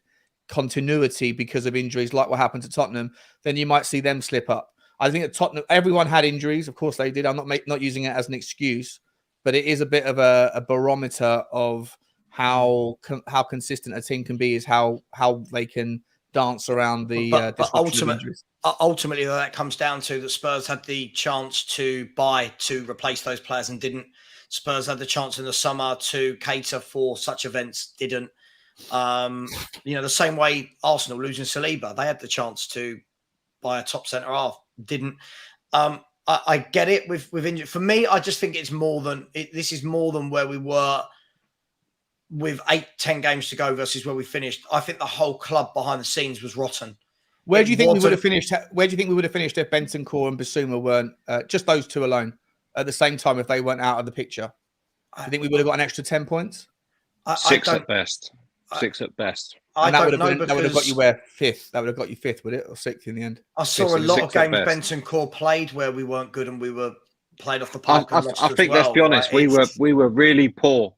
[SPEAKER 3] continuity because of injuries, like what happened to Tottenham, then you might see them slip up. I think at Tottenham, everyone had injuries. Of course they did. I'm not using it as an excuse, but it is a bit of a barometer of how consistent a team can be, is how they can dance around the
[SPEAKER 1] ultimately that comes down to that Spurs had the chance to buy to replace those players and didn't. Spurs had the chance in the summer to cater for such events, didn't. The same way Arsenal losing Saliba, they had the chance to buy a top centre half, didn't. I get it with injury. For me, I just think it's more than this is more than where we were with 8-10 games to go versus where we finished. I think the whole club behind the scenes was rotten.
[SPEAKER 3] Where do you think we would have finished? Where do you think we would have finished if Bentancur and Bissouma weren't just those two alone at the same time? If they weren't out of the picture, do you think we would have got an extra 10 points?
[SPEAKER 2] 6 at best. 6 at best.
[SPEAKER 3] And that would have got you where 5th. That would have got you 5th, would it, or 6th in the end?
[SPEAKER 1] I saw a lot of games Bentancur played where we weren't good and we were played off the park.
[SPEAKER 2] I think let's be honest, we were really poor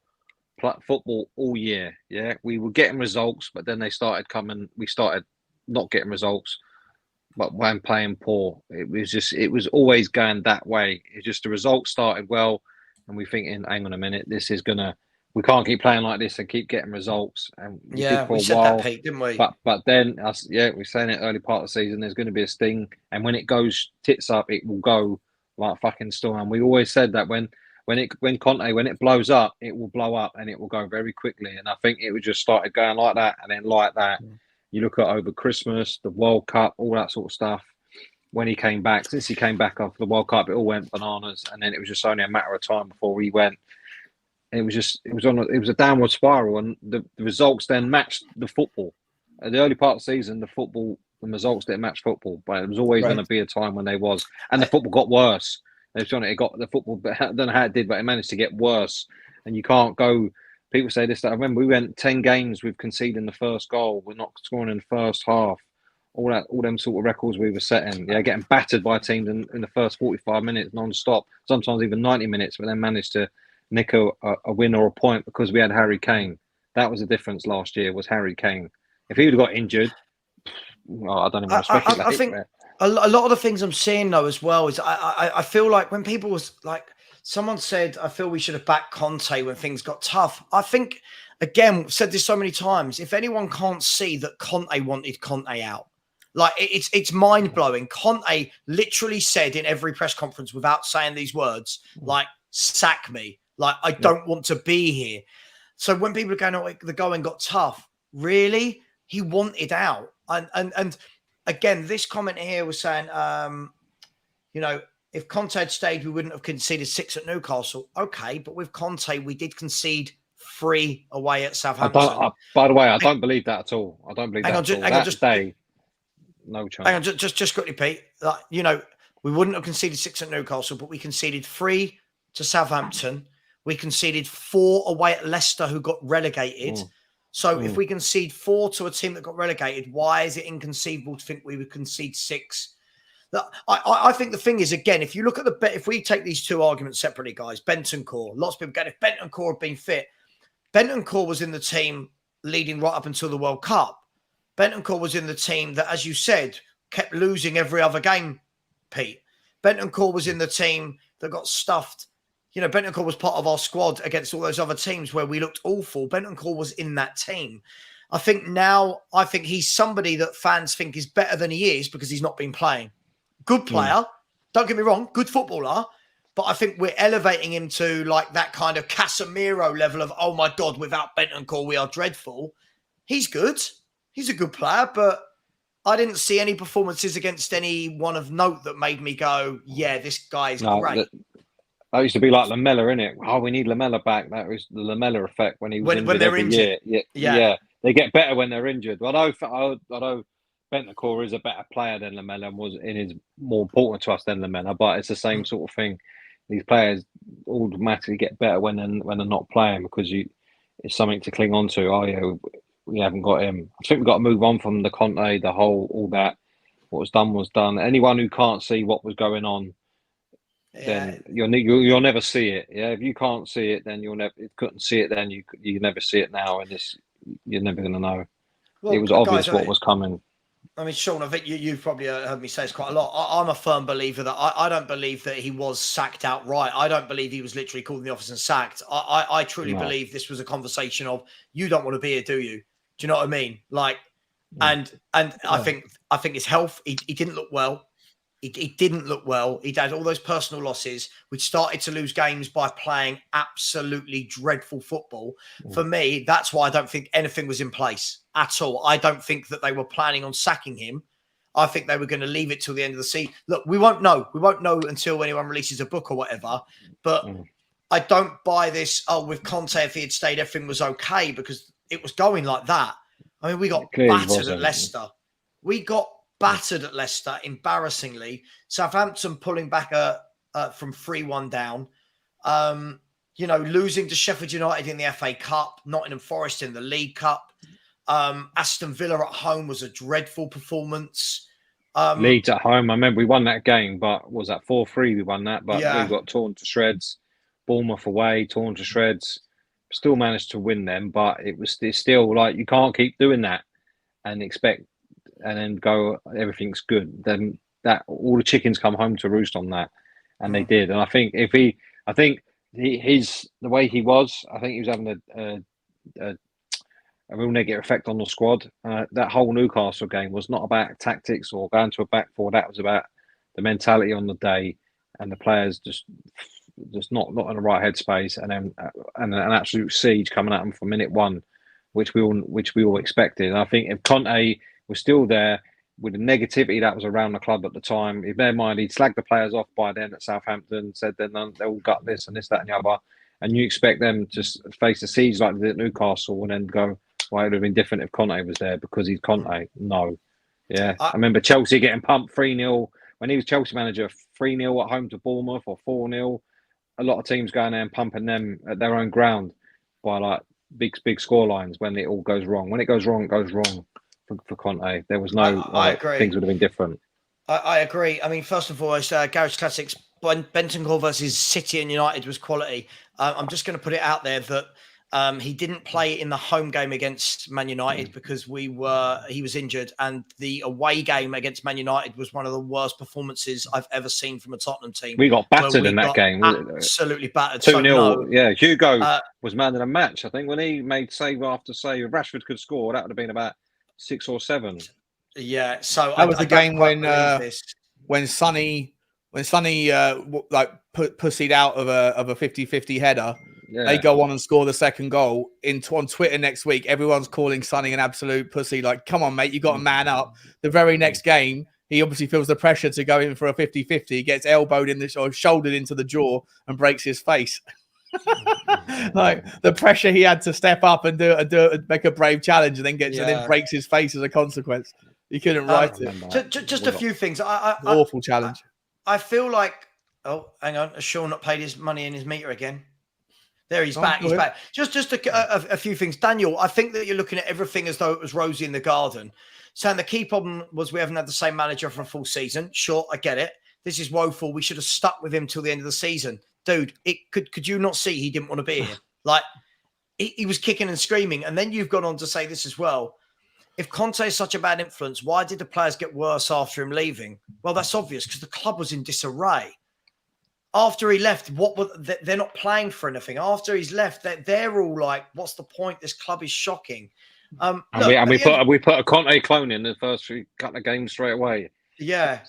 [SPEAKER 2] football all year. Yeah, we were getting results, but then they started coming. We started not getting results, but when playing poor, it was always going that way. It's just the results started well, and we thinking, hang on a minute, we can't keep playing like this and keep getting results. And
[SPEAKER 1] we said that, Pete, didn't we?
[SPEAKER 2] But then, we're saying it early part of the season. There's going to be a sting, and when it goes tits up, it will go like fucking storm. We always said that when Conte, when it blows up, it will blow up and it will go very quickly. And I think it would just started going like that, and then like that. You look at over Christmas, the World Cup, all that sort of stuff. When he came back, since he came back after the World Cup, it all went bananas, and then it was just only a matter of time before he went. It was a downward spiral, and the results then matched the football. At the early part of the season, the results didn't match football, but it was always going to be a time when they was, and the football got worse. It got the football, but I don't know how it did, but it managed to get worse. And you can't go. People say this. That I remember we went 10 games with conceding the first goal. We're not scoring in the first half. all them sort of records we were setting. Yeah, getting battered by teams in the first 45 minutes non-stop, sometimes even 90 minutes, but then managed to nick a win or a point because we had Harry Kane. That was the difference last year, was Harry Kane. If he would have got injured, I don't even want to speculate.
[SPEAKER 1] I think a lot of the things I'm seeing though as well is I feel like when people was like, someone said, I feel we should have backed Conte when things got tough. I think, again, we've said this so many times, if anyone can't see that Conte wanted Conte out, like it's mind blowing. Conte literally said in every press conference without saying these words, like, sack me. Like, I don't want to be here. So when people are going, oh, the going got tough, really? He wanted out. And again, this comment here was saying, if Conte had stayed, we wouldn't have conceded 6 at Newcastle. Okay, but with Conte, we did concede 3 away at Southampton.
[SPEAKER 2] By the way, I don't believe that at all. I don't believe that at all. That day, no chance.
[SPEAKER 1] Hang on, just quickly, Pete. We wouldn't have conceded 6 at Newcastle, but we conceded 3 to Southampton. We conceded 4 away at Leicester, who got relegated. So if we concede 4 to a team that got relegated, why is it inconceivable to think we would concede 6? I think the thing is, again, if you look at if we take these two arguments separately, guys, Bentancur, lots of people get, if Bentancur had been fit, Bentancur was in the team leading right up until the World Cup. Bentancur was in the team that, as you said, kept losing every other game, Pete. Bentancur was in the team that got stuffed. Bentancur was part of our squad against all those other teams where we looked awful. Bentancur was in that team. I think he's somebody that fans think is better than he is because he's not been playing. Good player. Don't get me wrong. Good footballer. But I think we're elevating him to like that kind of Casemiro level of, oh my God, without Bentancur, we are dreadful. He's good. He's a good player, but I didn't see any performances against anyone of note that made me go, yeah, this guy is great.
[SPEAKER 2] That used to be like Lamella, innit? Oh, we need Lamella back. That was the Lamella effect when he was injured
[SPEAKER 1] they're
[SPEAKER 2] every
[SPEAKER 1] injured.
[SPEAKER 2] year. Yeah. They get better when they're injured. Although Bentancur is a better player than Lamella and is more important to us than Lamella, but it's the same sort of thing. These players automatically get better when they're not playing because it's something to cling on to. Oh yeah, we haven't got him. I think we've got to move on from the Conte, all that. What was done was done. Anyone who can't see what was going on, then you'll never see it. Yeah, if you can't see it, then couldn't see it. Then you never see it now, and you're never going to know. Well, it was obvious what was coming.
[SPEAKER 1] I mean, Sean, I think you've probably heard me say this quite a lot. I'm a firm believer that I don't believe that he was sacked outright. I don't believe he was literally called in the office and sacked. I truly believe this was a conversation of, you don't want to be here, do you? Do you know what I mean? Like, and I think his health, he didn't look well. He didn't look well. He'd had all those personal losses. We'd started to lose games by playing absolutely dreadful football. For me, that's why I don't think anything was in place at all. I don't think that they were planning on sacking him. I think they were going to leave it till the end of the season. Look, we won't know. We won't know until anyone releases a book or whatever. But I don't buy this, with Conte, if he had stayed, everything was okay, because it was going like that. I mean, we got battered at Leicester. We got battered at Leicester, embarrassingly. Southampton pulling back from 3-1 down. Losing to Sheffield United in the FA Cup, Nottingham Forest in the League Cup. Aston Villa at home was a dreadful performance.
[SPEAKER 2] Leeds at home, I remember we won that game, but was that 4-3 we won that, but we got torn to shreds. Bournemouth away, torn to shreds. Still managed to win them, but it's still like, you can't keep doing that and expect and then go, everything's good. Then that all the chickens come home to roost on that, and they did. And I think the way he was, I think he was having a real negative effect on the squad. That whole Newcastle game was not about tactics or going to a back four. That was about the mentality on the day and the players just not in the right headspace, and then and an absolute siege coming at them from minute one, which we all expected. And I think if Conte was still there with the negativity that was around the club at the time, in their mind, he'd slagged the players off by then at Southampton, said they'll all gut this and this, that and the other, and you expect them to face a siege like they did at Newcastle and then go, well, it would have been different if Conte was there because he's Conte. No. Yeah. I remember Chelsea getting pumped 3-0 when he was Chelsea manager, 3-0 at home to Bournemouth, or 4-0. A lot of teams going there and pumping them at their own ground by like big score lines when it all goes wrong. When it goes wrong, it goes wrong for Conte. There was no
[SPEAKER 1] I agree.
[SPEAKER 2] things would have been different.
[SPEAKER 1] I agree. I mean, first and foremost, Garage Classics, Bentancur versus City and United was quality. I'm just going to put it out there that he didn't play in the home game against Man United because he was injured, and the away game against Man United was one of the worst performances I've ever seen from a Tottenham team.
[SPEAKER 2] We got battered in that game.
[SPEAKER 1] Absolutely battered.
[SPEAKER 2] 2-0.
[SPEAKER 1] So,
[SPEAKER 2] yeah, Hugo was man of the match. I think when he made save after save, if Rashford could score, that would have been about 6 or 7.
[SPEAKER 1] Yeah, so
[SPEAKER 3] that was the game when Sonny like pussied out of a 50-50 header. Yeah. They go on and score the second goal. On Twitter next week, everyone's calling Sonny an absolute pussy. Like, come on, mate, you got to man up. The very next game, he obviously feels the pressure to go in for a 50-50, gets elbowed in or shouldered into the jaw and breaks his face. Like the pressure he had to step up and make a brave challenge, and then and then breaks his face as a consequence. He couldn't write it.
[SPEAKER 1] Just a few things.
[SPEAKER 3] Awful challenge.
[SPEAKER 1] I feel like. Oh, hang on. Has Sean not paid his money in his meter again? There, he's back. He's back. Just a few things. Daniel, I think that you're looking at everything as though it was rosy in the garden. Saying the key problem was we haven't had the same manager for a full season. Sure, I get it. This is woeful. We should have stuck with him till the end of the season. Dude, could you not see he didn't want to be here? Like, he was kicking and screaming. And then you've gone on to say this as well. If Conte is such a bad influence, why did the players get worse after him leaving? Well, that's obvious because the club was in disarray. After he left, they're not playing for anything. After he's left, they're all like, "What's the point? This club is shocking."
[SPEAKER 2] We put a Conte clone in the first couple of games straight away.
[SPEAKER 1] Yeah.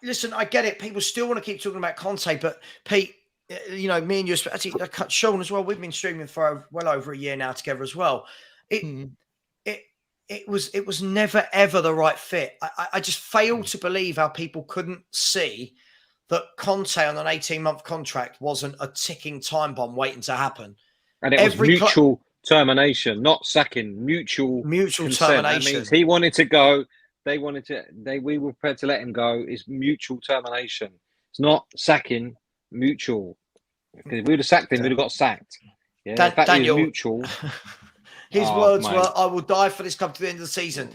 [SPEAKER 1] Listen, I get it. People still want to keep talking about Conte, but Pete, me and you, actually, Sean as well. We've been streaming for well over a year now together as well. It was never ever the right fit. I just fail to believe how people couldn't see that Conte on an 18-month contract wasn't a ticking time bomb waiting to happen.
[SPEAKER 2] And it was mutual termination, not sacking, mutual consent.
[SPEAKER 1] Termination.
[SPEAKER 2] That means he wanted to go, we were prepared to let him go. It's mutual termination. It's not sacking, mutual. Because if we would have sacked him, we'd have got sacked. Yeah, in fact, Daniel, mutual.
[SPEAKER 1] His words were, "I will die for this club to the end of the season."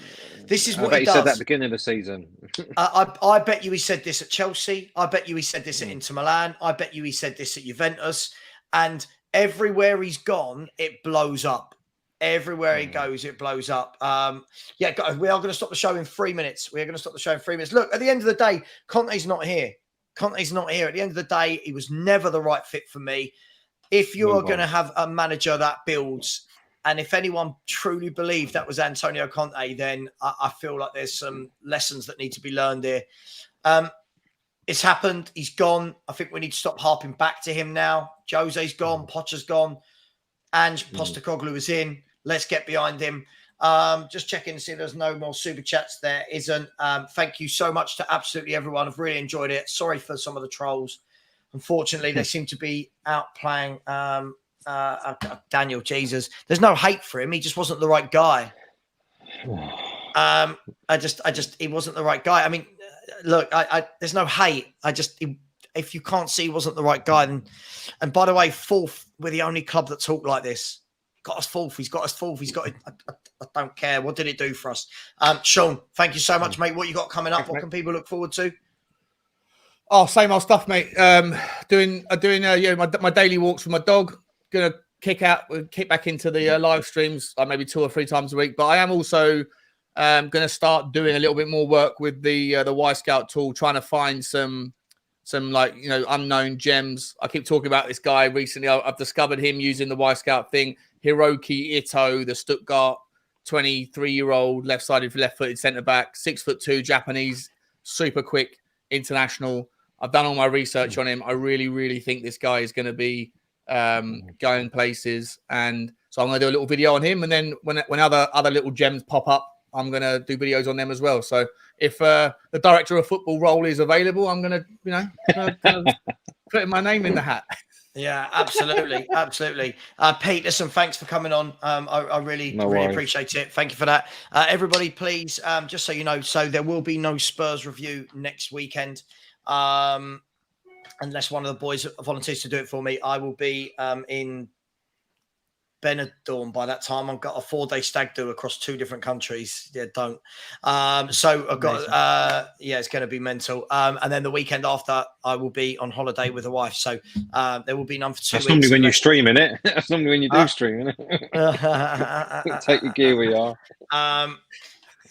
[SPEAKER 1] This is what he does.
[SPEAKER 2] said that at the beginning of the season.
[SPEAKER 1] I bet you he said this at Chelsea. I bet you he said this at Inter Milan. I bet you he said this at Juventus. And everywhere he's gone, it blows up. Everywhere he goes, it blows up. We are going to stop the show in 3 minutes. Look, at the end of the day, Conte's not here. At the end of the day, he was never the right fit for me. If you are going to have a manager that builds, and if anyone truly believed that was Antonio Conte, then I feel like there's some lessons that need to be learned here. It's happened. He's gone. I think we need to stop harping back to him now. Jose's gone. Potter's gone. Ange Postecoglou is in. Let's get behind him. Just checking to see if there's no more super chats. There isn't. Thank you so much to absolutely everyone. I've really enjoyed it. Sorry for some of the trolls. Unfortunately, they seem to be outplaying Daniel. Jesus, there's no hate for him. He just wasn't the right guy. He wasn't the right guy. I mean, look, there's no hate. If you can't see he wasn't the right guy, then, and by the way, fourth, we're the only club that talk like this. Got us fourth. He's got us fourth. He's got it. I don't care. What did it do for us? Sean, thank you so much, mate. What you got coming up? What can people look forward to?
[SPEAKER 3] Oh, same old stuff, mate. Doing my daily walks with my dog. Gonna kick back into the live streams maybe 2 or 3 times a week. But I am also gonna start doing a little bit more work with the Y Scout tool, trying to find some unknown gems. I keep talking about this guy recently. I've discovered him using the Y Scout thing. Hiroki Ito, the Stuttgart 23-year-old left-footed centre back, 6'2", Japanese, super quick international. I've done all my research on him. I really, really think this guy is going to be going places, and so I'm going to do a little video on him. And then when other little gems pop up, I'm going to do videos on them as well. So if the director of football role is available, I'm going to, put my name in the hat.
[SPEAKER 1] Yeah, absolutely, absolutely. Pete, listen, thanks for coming on. I really appreciate it. Thank you for that. Everybody, please, just so you know, so there will be no Spurs review next weekend. Unless one of the boys volunteers to do it for me. I will be in Benidorm by that time. I've got a 4-day stag do across 2 different countries. Yeah, don't. So I've got, it's going to be mental. And then the weekend after, I will be on holiday with a wife. So there will be none for 2
[SPEAKER 2] That's
[SPEAKER 1] weeks.
[SPEAKER 2] normally when you're streaming it. That's normally when you do stream it. Take your gear where you are.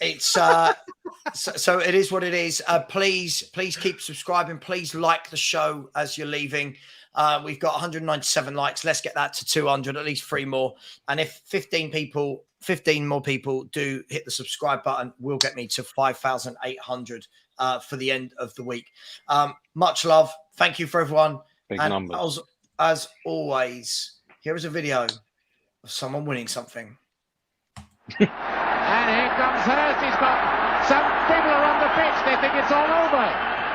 [SPEAKER 1] It's so it is what it is. Please keep subscribing. Please like the show as you're leaving. We've got 197 likes. Let's get that to 200, at least 3 more. And if 15 more people do hit the subscribe button, we'll get me to 5,800 for the end of the week. Much love. Thank you for everyone.
[SPEAKER 2] Big
[SPEAKER 1] and
[SPEAKER 2] numbers.
[SPEAKER 1] As always, here is a video of someone winning something.
[SPEAKER 4] And here comes Hurst. He's got some fiddler on the pitch. They think it's all over.